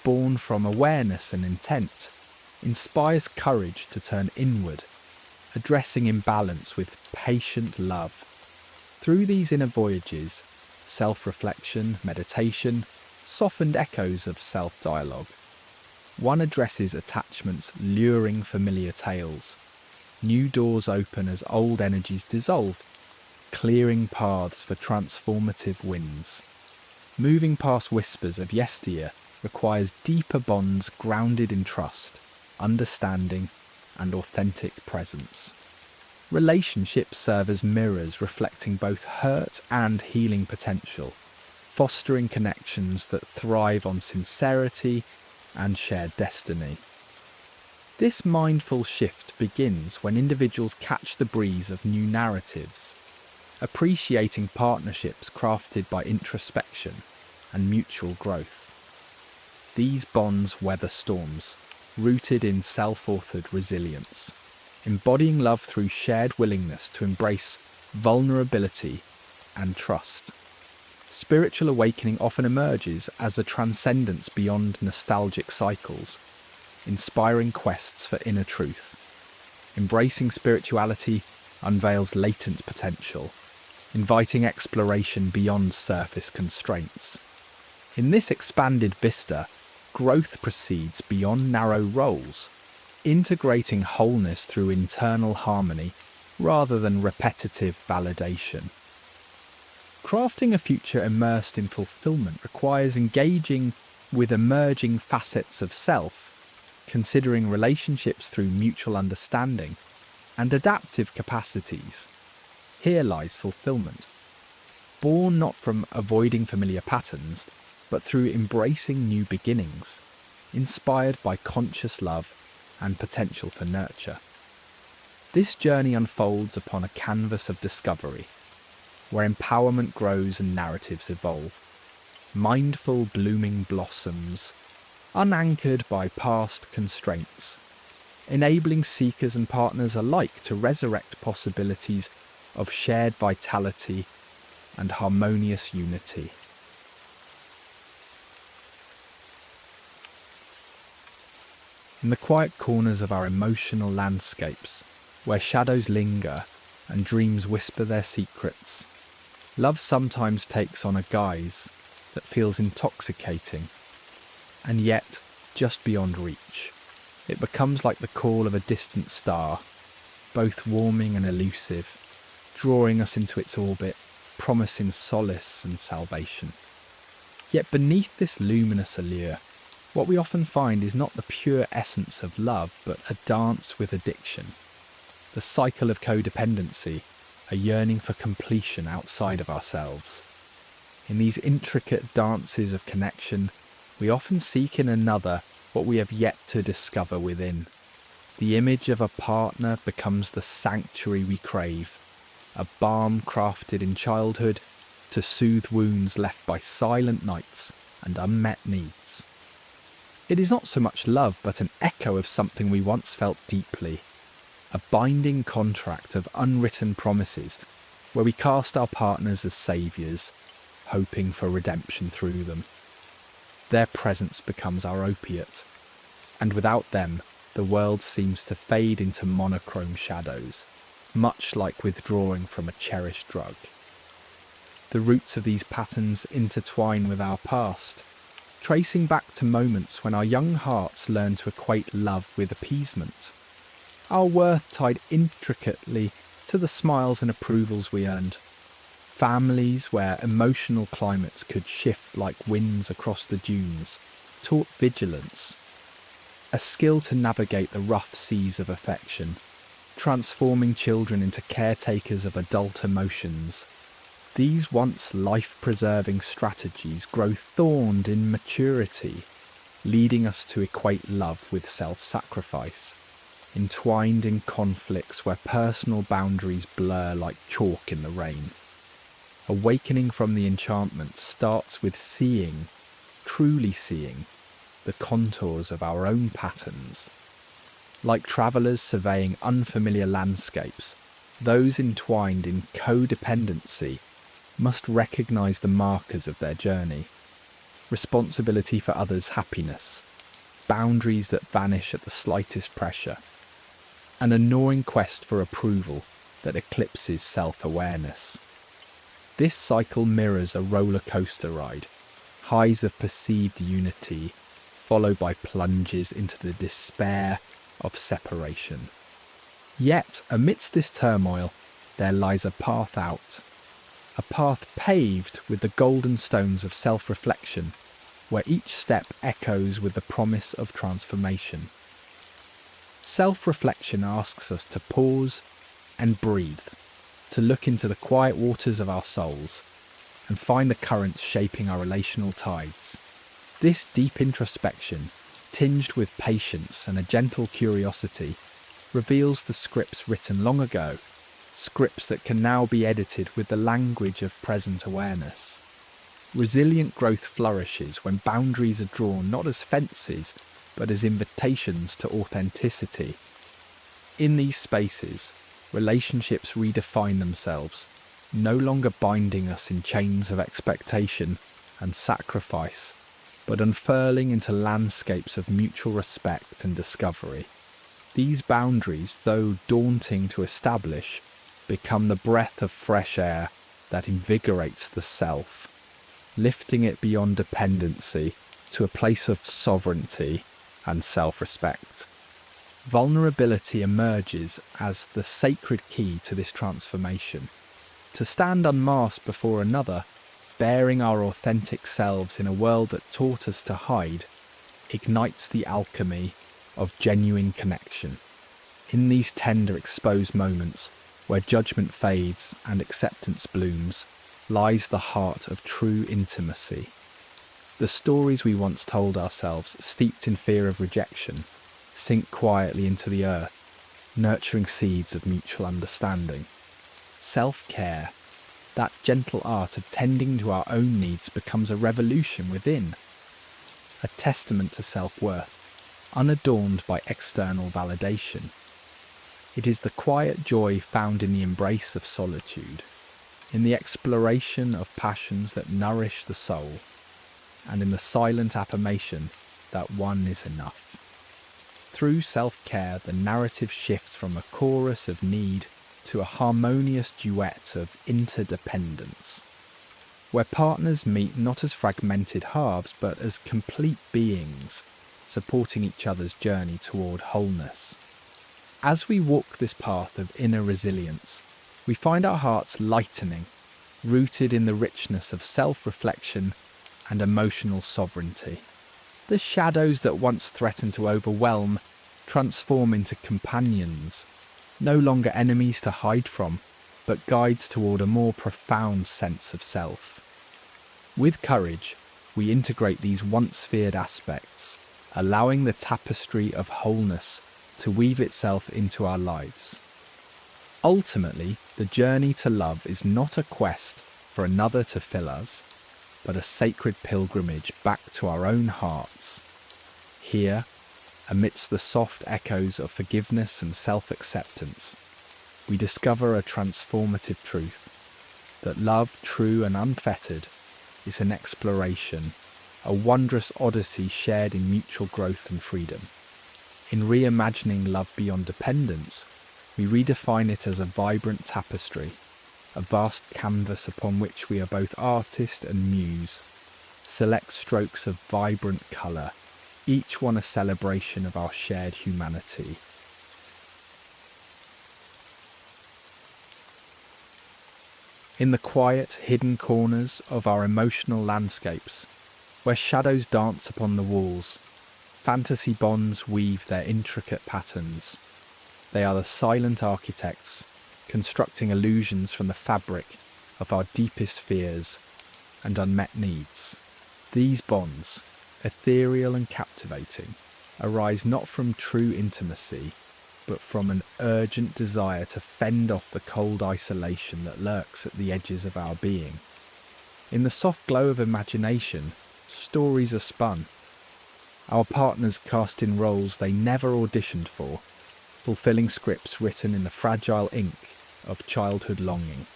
born from awareness and intent, inspires courage to turn inward, addressing imbalance with patient love. Through these inner voyages, self-reflection, meditation, softened echoes of self-dialogue, one addresses attachment's luring familiar tales. New doors open as old energies dissolve, clearing paths for transformative winds. Moving past whispers of yesteryear requires deeper bonds grounded in trust, understanding, and authentic presence. Relationships serve as mirrors reflecting both hurt and healing potential, fostering connections that thrive on sincerity and shared destiny. This mindful shift begins when individuals catch the breeze of new narratives, appreciating partnerships crafted by introspection and mutual growth. These bonds weather storms, rooted in self-authored resilience, embodying love through shared willingness to embrace vulnerability and trust. Spiritual awakening often emerges as a transcendence beyond nostalgic cycles, inspiring quests for inner truth. Embracing spirituality unveils latent potential, inviting exploration beyond surface constraints. In this expanded vista, growth proceeds beyond narrow roles, integrating wholeness through internal harmony rather than repetitive validation. Crafting a future immersed in fulfillment requires engaging with emerging facets of self, considering relationships through mutual understanding and adaptive capacities. Here lies fulfillment, born not from avoiding familiar patterns, but through embracing new beginnings, inspired by conscious love and potential for nurture. This journey unfolds upon a canvas of discovery, where empowerment grows and narratives evolve, mindful blooming blossoms, unanchored by past constraints, enabling seekers and partners alike to resurrect possibilities of shared vitality and harmonious unity. In the quiet corners of our emotional landscapes, where shadows linger and dreams whisper their secrets, love sometimes takes on a guise that feels intoxicating, and yet just beyond reach. It becomes like the call of a distant star, both warming and elusive, drawing us into its orbit, promising solace and salvation. Yet beneath this luminous allure, what we often find is not the pure essence of love, but a dance with addiction, the cycle of codependency, a yearning for completion outside of ourselves. In these intricate dances of connection, we often seek in another what we have yet to discover within. The image of a partner becomes the sanctuary we crave, a balm crafted in childhood to soothe wounds left by silent nights and unmet needs. It is not so much love, but an echo of something we once felt deeply, a binding contract of unwritten promises where we cast our partners as saviours, hoping for redemption through them. Their presence becomes our opiate, and without them, the world seems to fade into monochrome shadows, much like withdrawing from a cherished drug. The roots of these patterns intertwine with our past, tracing back to moments when our young hearts learned to equate love with appeasement, our worth tied intricately to the smiles and approvals we earned. Families where emotional climates could shift like winds across the dunes taught vigilance, a skill to navigate the rough seas of affection, transforming children into caretakers of adult emotions. These once life-preserving strategies grow thorned in maturity, leading us to equate love with self-sacrifice, entwined in conflicts where personal boundaries blur like chalk in the rain. Awakening from the enchantment starts with seeing, truly seeing, the contours of our own patterns. Like travellers surveying unfamiliar landscapes, those entwined in codependency must recognise the markers of their journey. Responsibility for others' happiness, boundaries that vanish at the slightest pressure, and a gnawing quest for approval that eclipses self-awareness. This cycle mirrors a roller coaster ride, highs of perceived unity, followed by plunges into the despair of separation. Yet, amidst this turmoil, there lies a path out, a path paved with the golden stones of self-reflection, where each step echoes with the promise of transformation. Self-reflection asks us to pause and breathe, to look into the quiet waters of our souls and find the currents shaping our relational tides. This deep introspection, tinged with patience and a gentle curiosity, reveals the scripts written long ago, scripts that can now be edited with the language of present awareness. Resilient growth flourishes when boundaries are drawn not as fences, but as invitations to authenticity. In these spaces, relationships redefine themselves, no longer binding us in chains of expectation and sacrifice, but unfurling into landscapes of mutual respect and discovery. These boundaries, though daunting to establish, become the breath of fresh air that invigorates the self, lifting it beyond dependency to a place of sovereignty and self-respect. Vulnerability emerges as the sacred key to this transformation. To stand unmasked before another, bearing our authentic selves in a world that taught us to hide, ignites the alchemy of genuine connection. In these tender exposed moments, where judgment fades and acceptance blooms, lies the heart of true intimacy. The stories we once told ourselves, steeped in fear of rejection, sink quietly into the earth, nurturing seeds of mutual understanding. Self-care, that gentle art of tending to our own needs, becomes a revolution within, a testament to self-worth, unadorned by external validation. It is the quiet joy found in the embrace of solitude, in the exploration of passions that nourish the soul, and in the silent affirmation that one is enough. Through self-care, the narrative shifts from a chorus of need to a harmonious duet of interdependence, where partners meet not as fragmented halves but as complete beings, supporting each other's journey toward wholeness. As we walk this path of inner resilience, we find our hearts lightening, rooted in the richness of self-reflection and emotional sovereignty. The shadows that once threatened to overwhelm transform into companions, no longer enemies to hide from, but guides toward a more profound sense of self. With courage, we integrate these once feared aspects, allowing the tapestry of wholeness to weave itself into our lives. Ultimately, the journey to love is not a quest for another to fill us, but a sacred pilgrimage back to our own hearts. Here, amidst the soft echoes of forgiveness and self-acceptance, we discover a transformative truth, that love, true and unfettered, is an exploration, a wondrous odyssey shared in mutual growth and freedom. In reimagining love beyond dependence, we redefine it as a vibrant tapestry, a vast canvas upon which we are both artist and muse, select strokes of vibrant colour, each one a celebration of our shared humanity. In the quiet, hidden corners of our emotional landscapes, where shadows dance upon the walls, fantasy bonds weave their intricate patterns. They are the silent architects, constructing illusions from the fabric of our deepest fears and unmet needs. These bonds, ethereal and captivating, arise not from true intimacy, but from an urgent desire to fend off the cold isolation that lurks at the edges of our being. In the soft glow of imagination, stories are spun. Our partners cast in roles they never auditioned for, fulfilling scripts written in the fragile ink of childhood longing.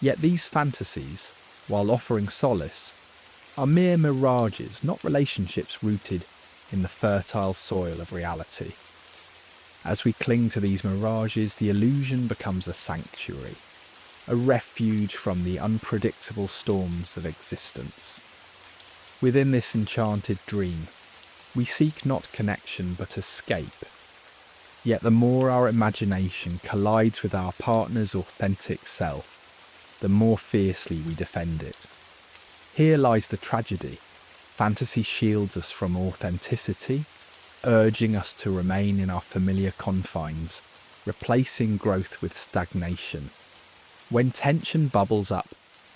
Yet these fantasies, while offering solace, are mere mirages, not relationships rooted in the fertile soil of reality. As we cling to these mirages, the illusion becomes a sanctuary, a refuge from the unpredictable storms of existence. Within this enchanted dream, we seek not connection but escape. Yet the more our imagination collides with our partner's authentic self, the more fiercely we defend it. Here lies the tragedy. Fantasy shields us from authenticity, urging us to remain in our familiar confines, replacing growth with stagnation. When tension bubbles up,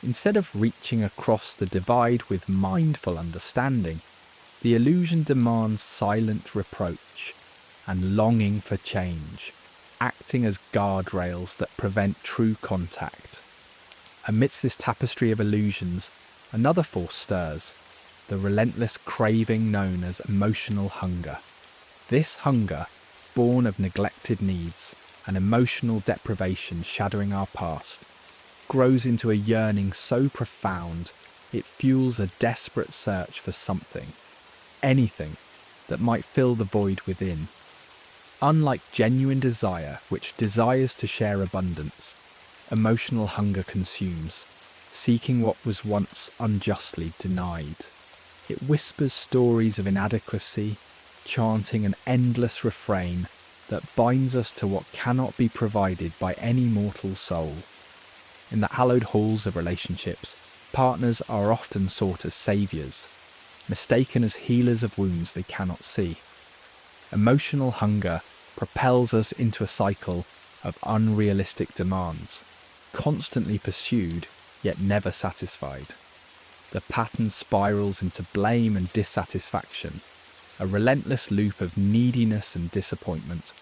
instead of reaching across the divide with mindful understanding, the illusion demands silent reproach and longing for change, acting as guardrails that prevent true contact. Amidst this tapestry of illusions, another force stirs, the relentless craving known as emotional hunger. This hunger, born of neglected needs and emotional deprivation shadowing our past, grows into a yearning so profound it fuels a desperate search for something, anything, that might fill the void within. Unlike genuine desire, which desires to share abundance, emotional hunger consumes, seeking what was once unjustly denied. It whispers stories of inadequacy, chanting an endless refrain that binds us to what cannot be provided by any mortal soul. In the hallowed halls of relationships, partners are often sought as saviours, mistaken as healers of wounds they cannot see. Emotional hunger propels us into a cycle of unrealistic demands, constantly pursued yet never satisfied. The pattern spirals into blame and dissatisfaction, a relentless loop of neediness and disappointment,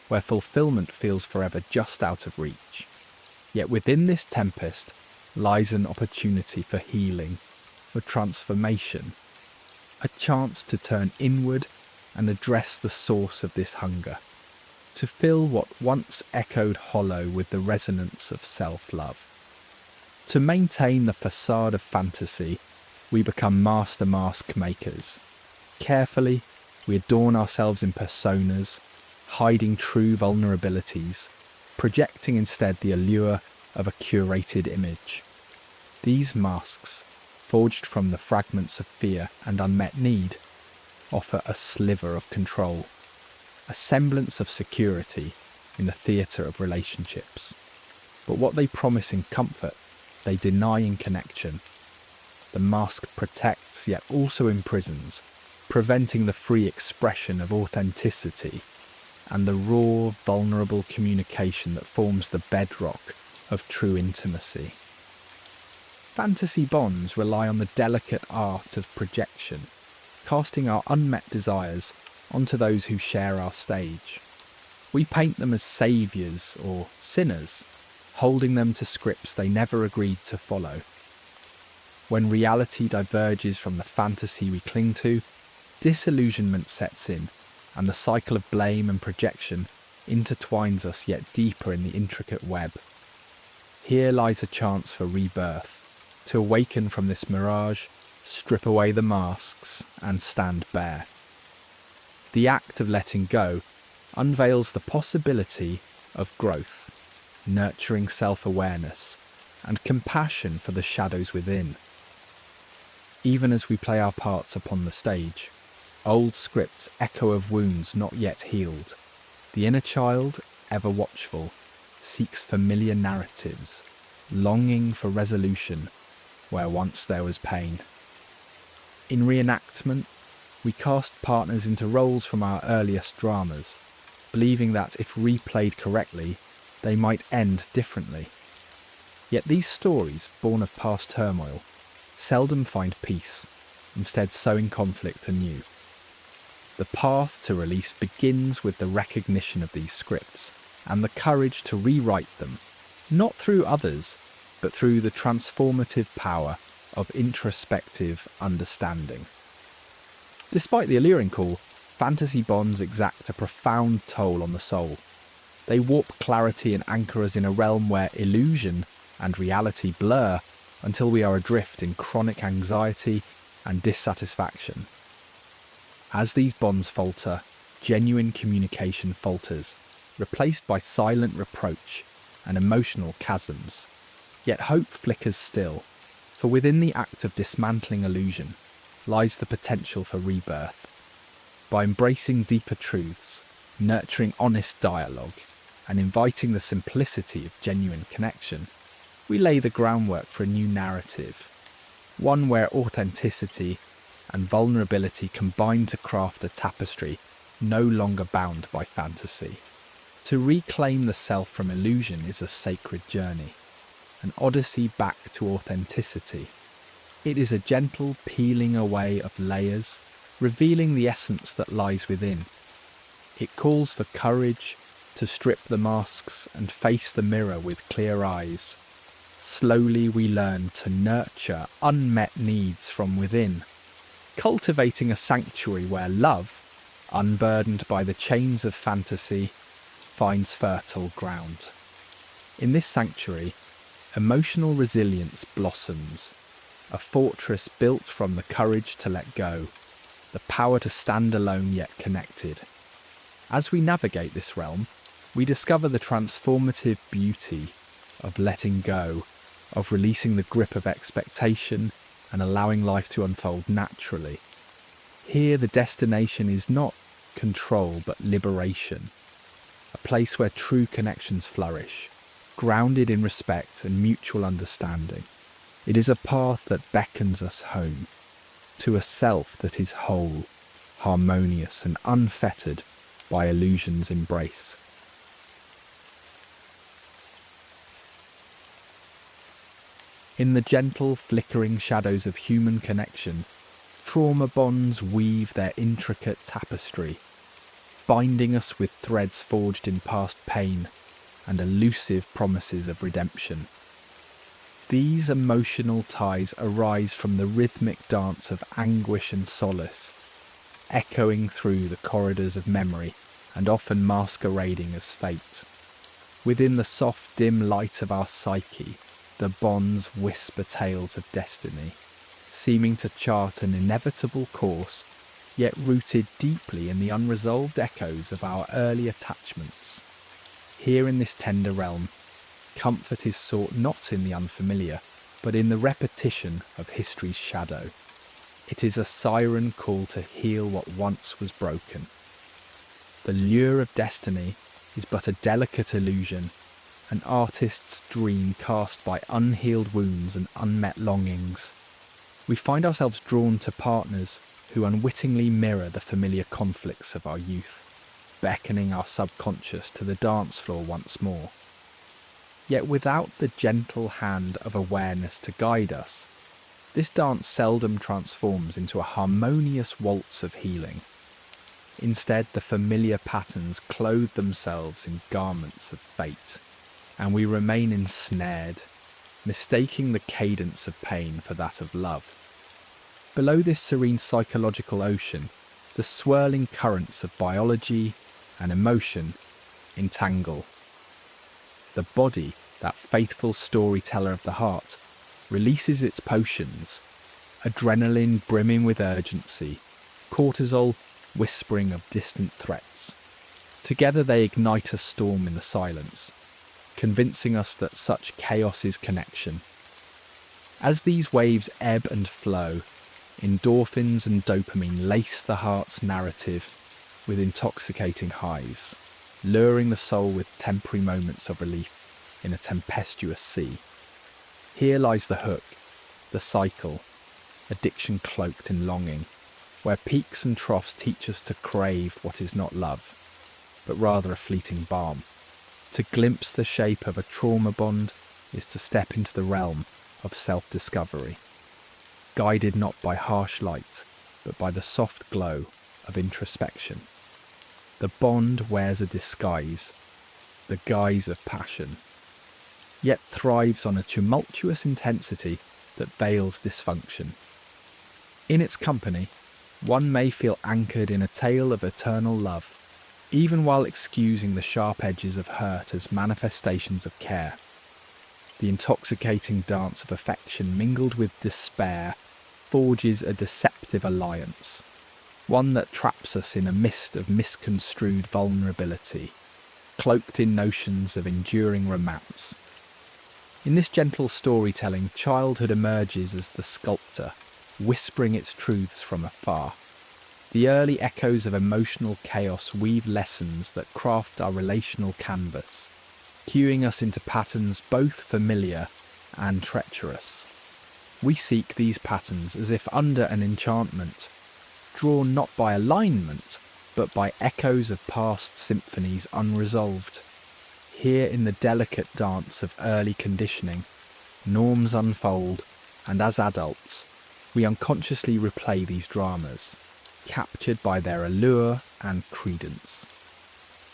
where fulfillment feels forever just out of reach. Yet within this tempest lies an opportunity for healing, for transformation, a chance to turn inward and address the source of this hunger, to fill what once echoed hollow with the resonance of self-love. To maintain the facade of fantasy, we become master mask makers. Carefully, we adorn ourselves in personas, hiding true vulnerabilities, projecting instead the allure of a curated image. These masks, forged from the fragments of fear and unmet need, offer a sliver of control, a semblance of security in the theatre of relationships. But what they promise in comfort, they deny in connection. The mask protects yet also imprisons, preventing the free expression of authenticity and the raw, vulnerable communication that forms the bedrock of true intimacy. Fantasy bonds rely on the delicate art of projection, casting our unmet desires onto those who share our stage. We paint them as saviours or sinners, holding them to scripts they never agreed to follow. When reality diverges from the fantasy we cling to, disillusionment sets in, and the cycle of blame and projection intertwines us yet deeper in the intricate web. Here lies a chance for rebirth, to awaken from this mirage, strip away the masks, and stand bare. The act of letting go unveils the possibility of growth, nurturing self-awareness, and compassion for the shadows within. Even as we play our parts upon the stage, old scripts echo of wounds not yet healed. The inner child, ever watchful, seeks familiar narratives, longing for resolution where once there was pain. In reenactment, we cast partners into roles from our earliest dramas, believing that if replayed correctly, they might end differently. Yet these stories, born of past turmoil, seldom find peace, instead sowing conflict anew. The path to release begins with the recognition of these scripts and the courage to rewrite them, not through others, but through the transformative power of introspective understanding. Despite the alluring call, fantasy bonds exact a profound toll on the soul. They warp clarity and anchor us in a realm where illusion and reality blur until we are adrift in chronic anxiety and dissatisfaction. As these bonds falter, genuine communication falters, replaced by silent reproach and emotional chasms. Yet hope flickers still, for within the act of dismantling illusion lies the potential for rebirth. By embracing deeper truths, nurturing honest dialogue, and inviting the simplicity of genuine connection, we lay the groundwork for a new narrative, one where authenticity, and vulnerability combine to craft a tapestry no longer bound by fantasy. To reclaim the self from illusion is a sacred journey, an odyssey back to authenticity. It is a gentle peeling away of layers, revealing the essence that lies within. It calls for courage to strip the masks and face the mirror with clear eyes. Slowly we learn to nurture unmet needs from within, cultivating a sanctuary where love, unburdened by the chains of fantasy, finds fertile ground. In this sanctuary, emotional resilience blossoms, a fortress built from the courage to let go, the power to stand alone yet connected. As we navigate this realm, we discover the transformative beauty of letting go, of releasing the grip of expectation and allowing life to unfold naturally. Here the destination is not control but liberation, a place where true connections flourish, grounded in respect and mutual understanding. It is a path that beckons us home, to a self that is whole, harmonious and unfettered by illusion's embrace. In the gentle, flickering shadows of human connection, trauma bonds weave their intricate tapestry, binding us with threads forged in past pain and elusive promises of redemption. These emotional ties arise from the rhythmic dance of anguish and solace, echoing through the corridors of memory and often masquerading as fate. Within the soft, dim light of our psyche, the bonds whisper tales of destiny, seeming to chart an inevitable course, yet rooted deeply in the unresolved echoes of our early attachments. Here in this tender realm, comfort is sought not in the unfamiliar, but in the repetition of history's shadow. It is a siren call to heal what once was broken. The lure of destiny is but a delicate illusion, an artist's dream cast by unhealed wounds and unmet longings. We find ourselves drawn to partners who unwittingly mirror the familiar conflicts of our youth, beckoning our subconscious to the dance floor once more. Yet without the gentle hand of awareness to guide us, this dance seldom transforms into a harmonious waltz of healing. Instead, the familiar patterns clothe themselves in garments of fate, and we remain ensnared, mistaking the cadence of pain for that of love. Below this serene psychological ocean, the swirling currents of biology and emotion entangle. The body, that faithful storyteller of the heart, releases its potions, adrenaline brimming with urgency, cortisol whispering of distant threats. Together they ignite a storm in the silence, convincing us that such chaos is connection. As these waves ebb and flow, endorphins and dopamine lace the heart's narrative with intoxicating highs, luring the soul with temporary moments of relief in a tempestuous sea. Here lies the hook, the cycle, addiction cloaked in longing, where peaks and troughs teach us to crave what is not love, but rather a fleeting balm. To glimpse the shape of a trauma bond is to step into the realm of self-discovery, guided not by harsh light, but by the soft glow of introspection. The bond wears a disguise, the guise of passion, yet thrives on a tumultuous intensity that veils dysfunction. In its company, one may feel anchored in a tale of eternal love, even while excusing the sharp edges of hurt as manifestations of care. The intoxicating dance of affection mingled with despair forges a deceptive alliance, one that traps us in a mist of misconstrued vulnerability, cloaked in notions of enduring romance. In this gentle storytelling, childhood emerges as the sculptor, whispering its truths from afar. The early echoes of emotional chaos weave lessons that craft our relational canvas, cueing us into patterns both familiar and treacherous. We seek these patterns as if under an enchantment, drawn not by alignment, but by echoes of past symphonies unresolved. Here in the delicate dance of early conditioning, norms unfold, and as adults, we unconsciously replay these dramas, captured by their allure and credence.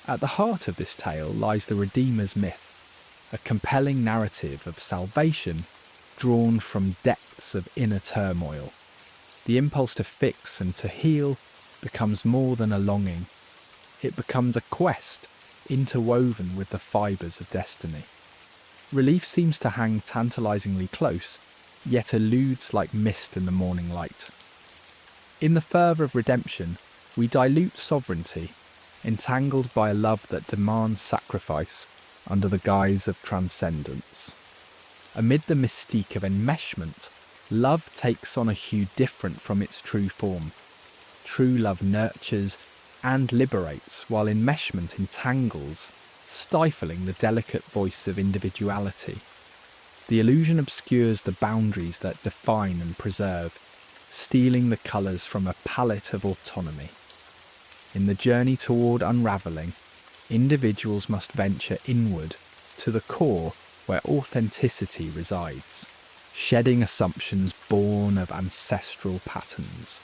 At the heart of this tale lies the Redeemer's myth, a compelling narrative of salvation drawn from depths of inner turmoil. The impulse to fix and to heal becomes more than a longing. It becomes a quest interwoven with the fibres of destiny. Relief seems to hang tantalisingly close, yet eludes like mist in the morning light. In the fervour of redemption, we dilute sovereignty, entangled by a love that demands sacrifice under the guise of transcendence. Amid the mystique of enmeshment, love takes on a hue different from its true form. True love nurtures and liberates, while enmeshment entangles, stifling the delicate voice of individuality. The illusion obscures the boundaries that define and preserve, stealing the colours from a palette of autonomy. In the journey toward unravelling, individuals must venture inward to the core where authenticity resides, shedding assumptions born of ancestral patterns.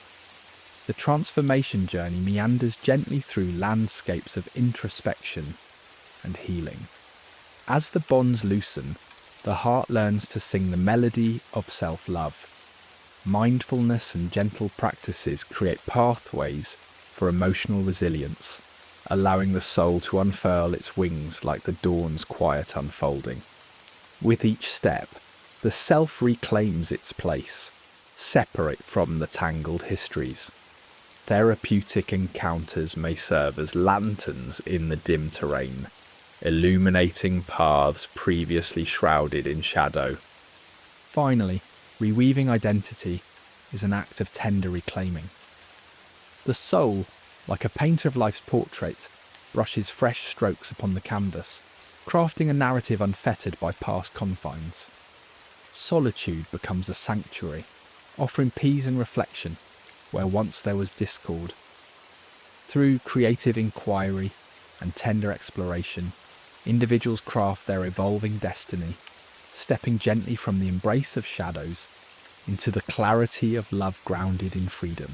The transformation journey meanders gently through landscapes of introspection and healing. As the bonds loosen, the heart learns to sing the melody of self-love. Mindfulness and gentle practices create pathways for emotional resilience, allowing the soul to unfurl its wings like the dawn's quiet unfolding. With each step, the self reclaims its place, separate from the tangled histories. Therapeutic encounters may serve as lanterns in the dim terrain, illuminating paths previously shrouded in shadow. Finally, reweaving identity is an act of tender reclaiming. The soul, like a painter of life's portrait, brushes fresh strokes upon the canvas, crafting a narrative unfettered by past confines. Solitude becomes a sanctuary, offering peace and reflection where once there was discord. Through creative inquiry and tender exploration, individuals craft their evolving destiny, stepping gently from the embrace of shadows into the clarity of love grounded in freedom.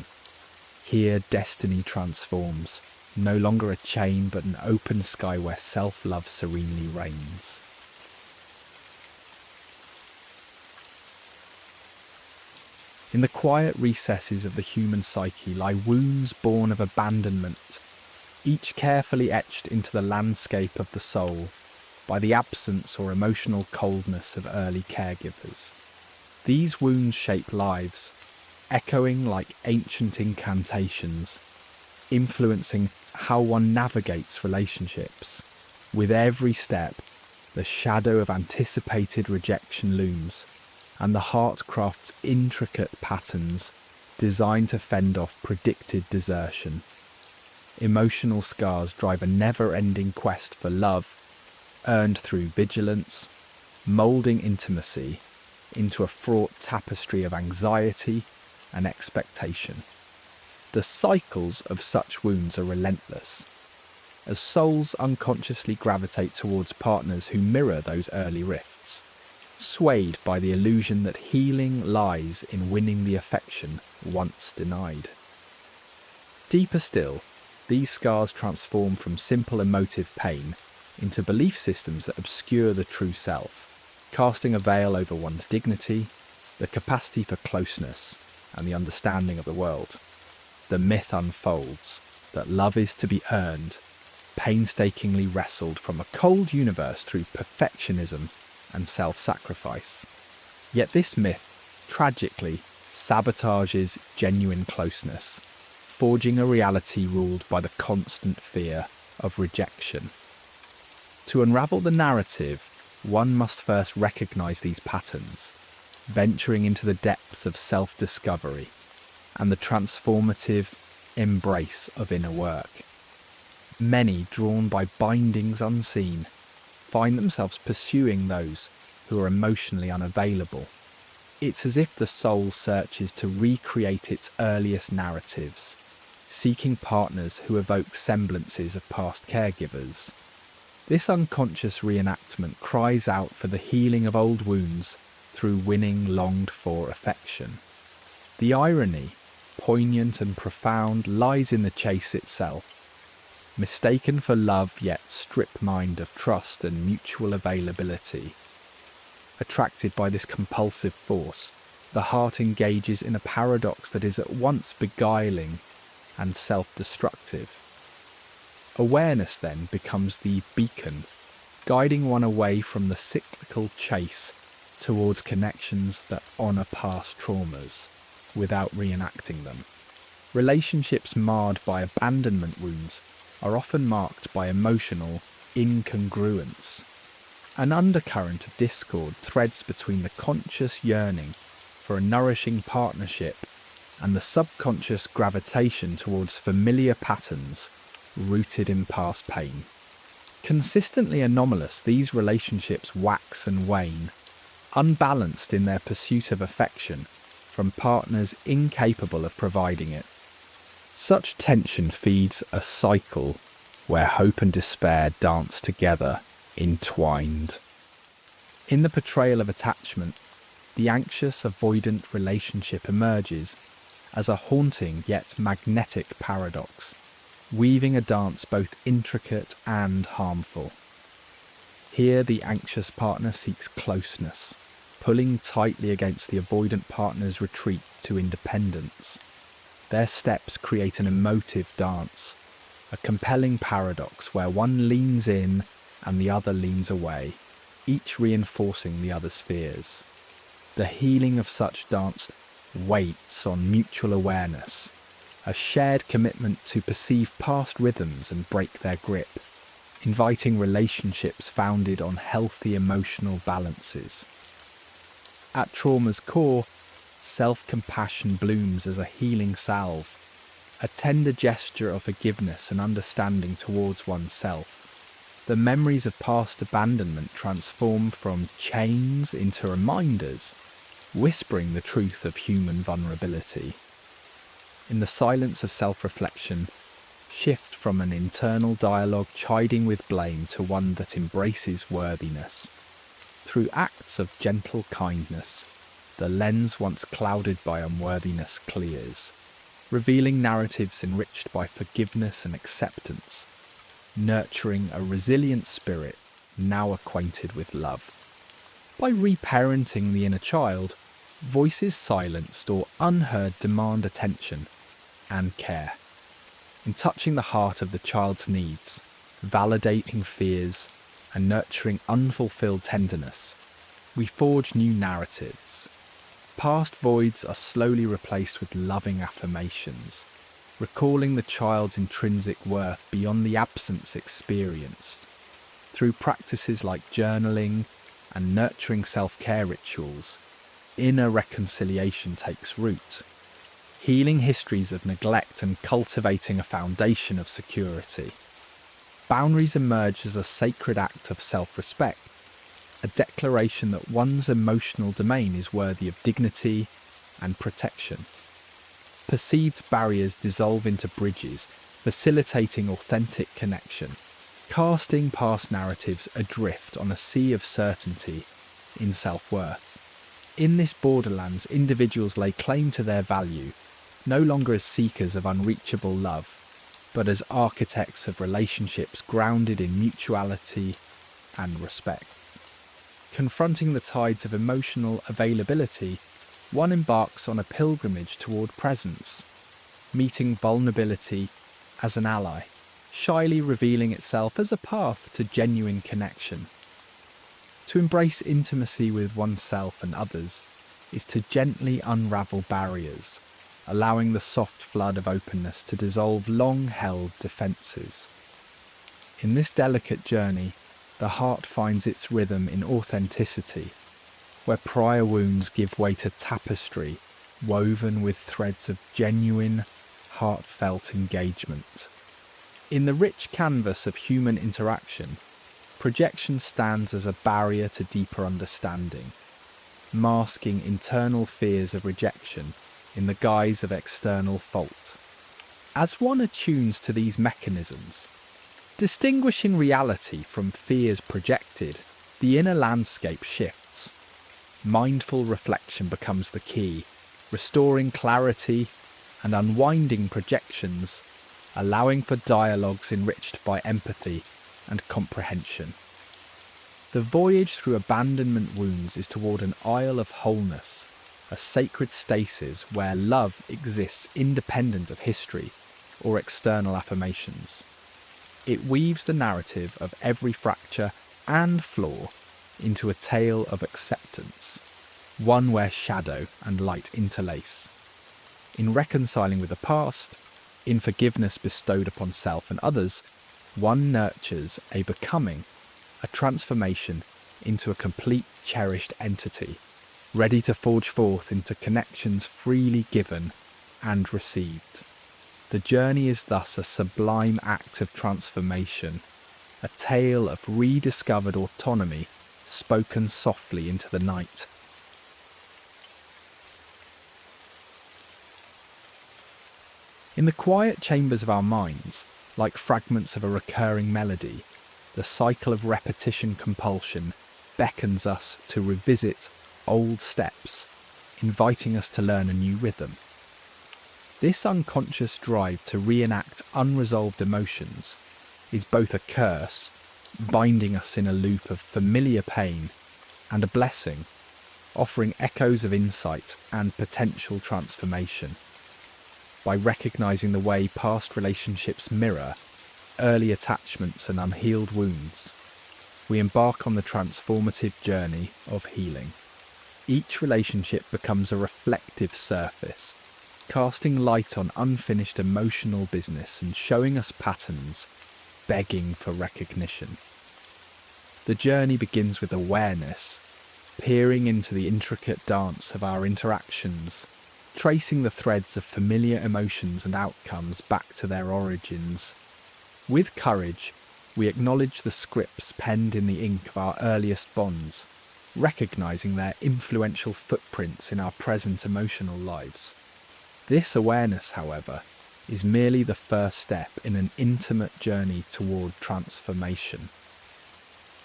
Here destiny transforms, no longer a chain but an open sky where self-love serenely reigns. In the quiet recesses of the human psyche lie wounds born of abandonment, each carefully etched into the landscape of the soul by the absence or emotional coldness of early caregivers. These wounds shape lives, echoing like ancient incantations, influencing how one navigates relationships. With every step, the shadow of anticipated rejection looms, and the heart crafts intricate patterns designed to fend off predicted desertion. Emotional scars drive a never-ending quest for love, earned through vigilance, moulding intimacy into a fraught tapestry of anxiety and expectation. The cycles of such wounds are relentless, as souls unconsciously gravitate towards partners who mirror those early rifts, swayed by the illusion that healing lies in winning the affection once denied. Deeper still, these scars transform from simple emotive pain into belief systems that obscure the true self, casting a veil over one's dignity, the capacity for closeness, and the understanding of the world. The myth unfolds that love is to be earned, painstakingly wrestled from a cold universe through perfectionism and self-sacrifice. Yet this myth, tragically, sabotages genuine closeness, forging a reality ruled by the constant fear of rejection. To unravel the narrative, one must first recognise these patterns, venturing into the depths of self-discovery and the transformative embrace of inner work. Many, drawn by bindings unseen, find themselves pursuing those who are emotionally unavailable, It's as if the soul searches to recreate its earliest narratives, seeking partners who evoke semblances of past caregivers. This unconscious reenactment cries out for the healing of old wounds through winning longed-for affection. The irony, poignant and profound, lies in the chase itself. Mistaken for love yet strip-mined of trust and mutual availability. Attracted by this compulsive force, the heart engages in a paradox that is at once beguiling and self-destructive. Awareness then becomes the beacon, guiding one away from the cyclical chase towards connections that honour past traumas without reenacting them. Relationships marred by abandonment wounds are often marked by emotional incongruence. An undercurrent of discord threads between the conscious yearning for a nourishing partnership and the subconscious gravitation towards familiar patterns rooted in past pain. Consistently anomalous, these relationships wax and wane, unbalanced in their pursuit of affection from partners incapable of providing it. Such tension feeds a cycle where hope and despair dance together, entwined. In the portrayal of attachment, the anxious, avoidant relationship emerges as a haunting yet magnetic paradox, weaving a dance both intricate and harmful. Here the anxious partner seeks closeness, pulling tightly against the avoidant partner's retreat to independence. Their steps create an emotive dance, a compelling paradox where one leans in and the other leans away, each reinforcing the other's fears. The healing of such dance waits on mutual awareness, a shared commitment to perceive past rhythms and break their grip, inviting relationships founded on healthy emotional balances. At trauma's core, self-compassion blooms as a healing salve, a tender gesture of forgiveness and understanding towards oneself. The memories of past abandonment transform from chains into reminders, whispering the truth of human vulnerability. In the silence of self-reflection, shift from an internal dialogue chiding with blame to one that embraces worthiness. Through acts of gentle kindness, the lens once clouded by unworthiness clears, revealing narratives enriched by forgiveness and acceptance, nurturing a resilient spirit now acquainted with love. By reparenting the inner child, voices silenced or unheard demand attention and care. In touching the heart of the child's needs, validating fears, and nurturing unfulfilled tenderness, we forge new narratives. Past voids are slowly replaced with loving affirmations, recalling the child's intrinsic worth beyond the absence experienced. Through practices like journaling and nurturing self-care rituals, inner reconciliation takes root, healing histories of neglect and cultivating a foundation of security. Boundaries emerge as a sacred act of self-respect, a declaration that one's emotional domain is worthy of dignity and protection. Perceived barriers dissolve into bridges, facilitating authentic connection, casting past narratives adrift on a sea of certainty in self-worth. In this borderlands, individuals lay claim to their value, no longer as seekers of unreachable love, but as architects of relationships grounded in mutuality and respect. Confronting the tides of emotional availability, one embarks on a pilgrimage toward presence, meeting vulnerability as an ally, shyly revealing itself as a path to genuine connection. To embrace intimacy with oneself and others is to gently unravel barriers, allowing the soft flood of openness to dissolve long-held defences. In this delicate journey, the heart finds its rhythm in authenticity, where prior wounds give way to tapestry woven with threads of genuine, heartfelt engagement. In the rich canvas of human interaction, projection stands as a barrier to deeper understanding, masking internal fears of rejection in the guise of external fault. As one attunes to these mechanisms, distinguishing reality from fears projected, the inner landscape shifts. Mindful reflection becomes the key, restoring clarity and unwinding projections, allowing for dialogues enriched by empathy and comprehension. The voyage through abandonment wounds is toward an isle of wholeness, a sacred stasis where love exists independent of history or external affirmations. It weaves the narrative of every fracture and flaw into a tale of acceptance, one where shadow and light interlace. In reconciling with the past, in forgiveness bestowed upon self and others, one nurtures a becoming, a transformation into a complete cherished entity, ready to forge forth into connections freely given and received. The journey is thus a sublime act of transformation, a tale of rediscovered autonomy spoken softly into the night. In the quiet chambers of our minds, like fragments of a recurring melody, the cycle of repetition compulsion beckons us to revisit old steps, inviting us to learn a new rhythm. This unconscious drive to reenact unresolved emotions is both a curse, binding us in a loop of familiar pain, and a blessing, offering echoes of insight and potential transformation. By recognizing the way past relationships mirror early attachments and unhealed wounds, we embark on the transformative journey of healing. Each relationship becomes a reflective surface, casting light on unfinished emotional business and showing us patterns begging for recognition. The journey begins with awareness, peering into the intricate dance of our interactions, tracing the threads of familiar emotions and outcomes back to their origins. With courage, we acknowledge the scripts penned in the ink of our earliest bonds, recognizing their influential footprints in our present emotional lives. This awareness, however, is merely the first step in an intimate journey toward transformation.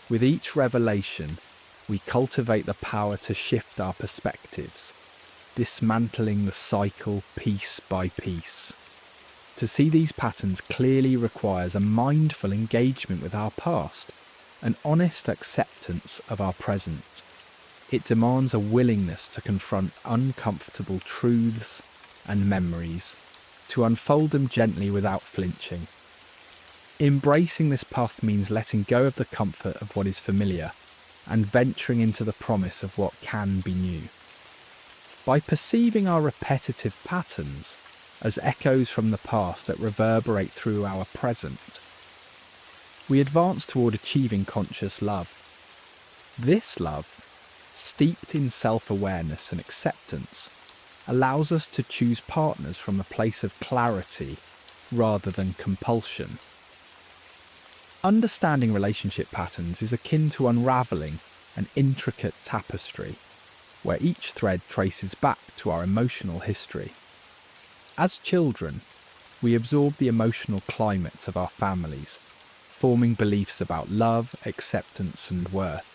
With each revelation, we cultivate the power to shift our perspectives, dismantling the cycle piece by piece. To see these patterns clearly requires a mindful engagement with our past, an honest acceptance of our present. It demands a willingness to confront uncomfortable truths and memories, to unfold them gently without flinching. Embracing this path means letting go of the comfort of what is familiar and venturing into the promise of what can be new. By perceiving our repetitive patterns as echoes from the past that reverberate through our present, we advance toward achieving conscious love. This love, steeped in self-awareness and acceptance, allows us to choose partners from a place of clarity rather than compulsion. Understanding relationship patterns is akin to unravelling an intricate tapestry, where each thread traces back to our emotional history. As children, we absorb the emotional climates of our families, forming beliefs about love, acceptance, and worth.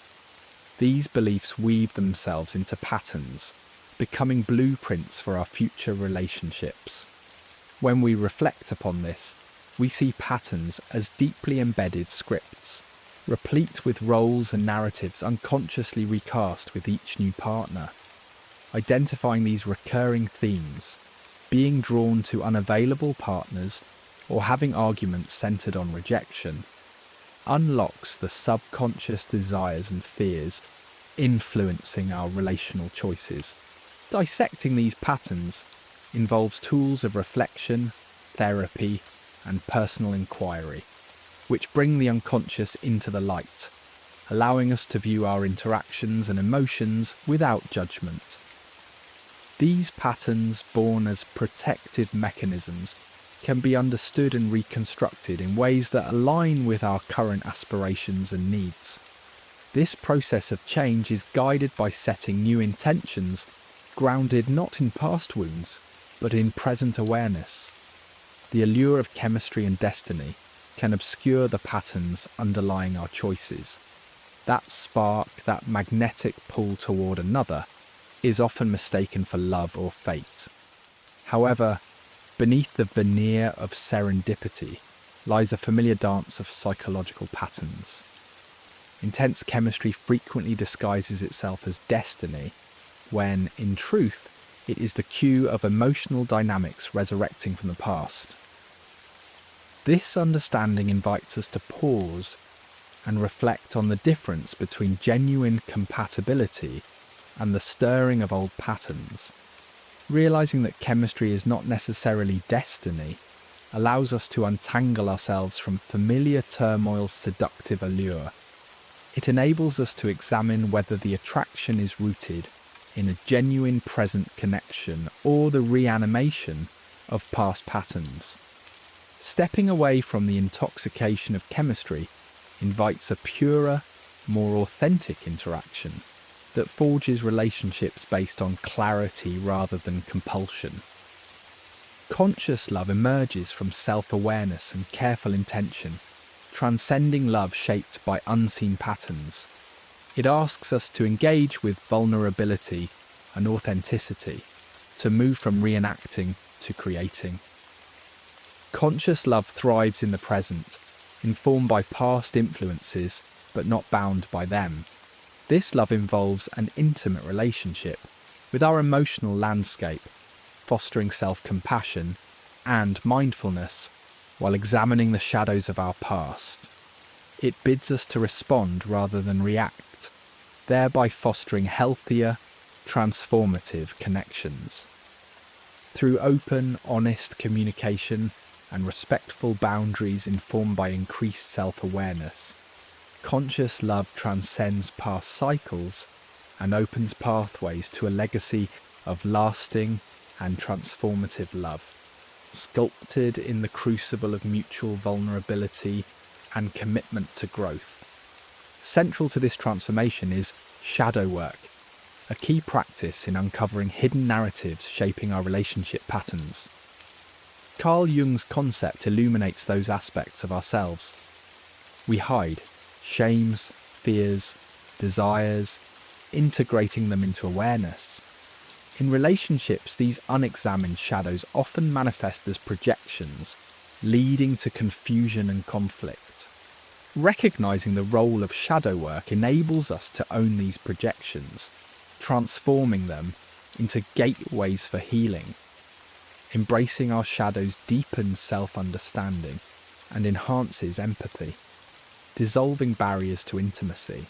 These beliefs weave themselves into patterns, becoming blueprints for our future relationships. When we reflect upon this, we see patterns as deeply embedded scripts, replete with roles and narratives unconsciously recast with each new partner. Identifying these recurring themes, being drawn to unavailable partners, or having arguments centered on rejection, unlocks the subconscious desires and fears influencing our relational choices. Dissecting these patterns involves tools of reflection, therapy, and personal inquiry, which bring the unconscious into the light, allowing us to view our interactions and emotions without judgment. These patterns, born as protective mechanisms, can be understood and reconstructed in ways that align with our current aspirations and needs. This process of change is guided by setting new intentions, grounded not in past wounds, but in present awareness. The allure of chemistry and destiny can obscure the patterns underlying our choices. That spark, that magnetic pull toward another, is often mistaken for love or fate. However, beneath the veneer of serendipity lies a familiar dance of psychological patterns. Intense chemistry frequently disguises itself as destiny, when, in truth, it is the cue of emotional dynamics resurrecting from the past. This understanding invites us to pause and reflect on the difference between genuine compatibility and the stirring of old patterns. Realizing that chemistry is not necessarily destiny allows us to untangle ourselves from familiar turmoil's seductive allure. It enables us to examine whether the attraction is rooted in a genuine present connection or the reanimation of past patterns. Stepping away from the intoxication of chemistry invites a purer, more authentic interaction that forges relationships based on clarity rather than compulsion. Conscious love emerges from self-awareness and careful intention, transcending love shaped by unseen patterns. It asks us to engage with vulnerability and authenticity, to move from reenacting to creating. Conscious love thrives in the present, informed by past influences but not bound by them. This love involves an intimate relationship with our emotional landscape, fostering self-compassion and mindfulness while examining the shadows of our past. It bids us to respond rather than react, thereby fostering healthier, transformative connections. Through open, honest communication and respectful boundaries informed by increased self-awareness, conscious love transcends past cycles and opens pathways to a legacy of lasting and transformative love, sculpted in the crucible of mutual vulnerability and commitment to growth. Central to this transformation is shadow work, a key practice in uncovering hidden narratives shaping our relationship patterns. Carl Jung's concept illuminates those aspects of ourselves we hide: shames, fears, desires, integrating them into awareness. In relationships, these unexamined shadows often manifest as projections, leading to confusion and conflict. Recognizing the role of shadow work enables us to own these projections, transforming them into gateways for healing. Embracing our shadows deepens self-understanding and enhances empathy, dissolving barriers to intimacy.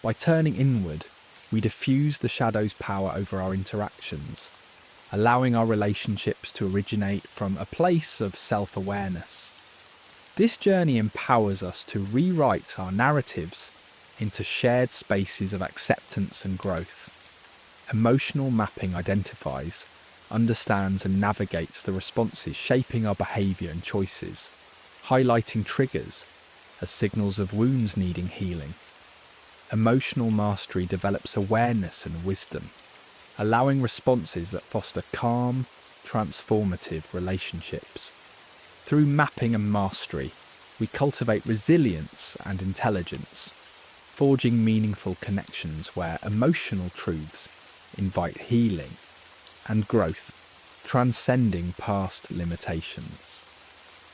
By turning inward, we diffuse the shadow's power over our interactions, allowing our relationships to originate from a place of self-awareness. This journey empowers us to rewrite our narratives into shared spaces of acceptance and growth. Emotional mapping identifies, understands and navigates the responses shaping our behaviour and choices, highlighting triggers as signals of wounds needing healing. Emotional mastery develops awareness and wisdom, allowing responses that foster calm, transformative relationships. Through mapping and mastery, we cultivate resilience and intelligence, forging meaningful connections where emotional truths invite healing and growth, transcending past limitations.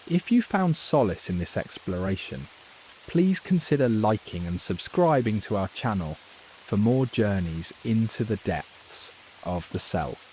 If you found solace in this exploration, please consider liking and subscribing to our channel for more journeys into the depths of the self.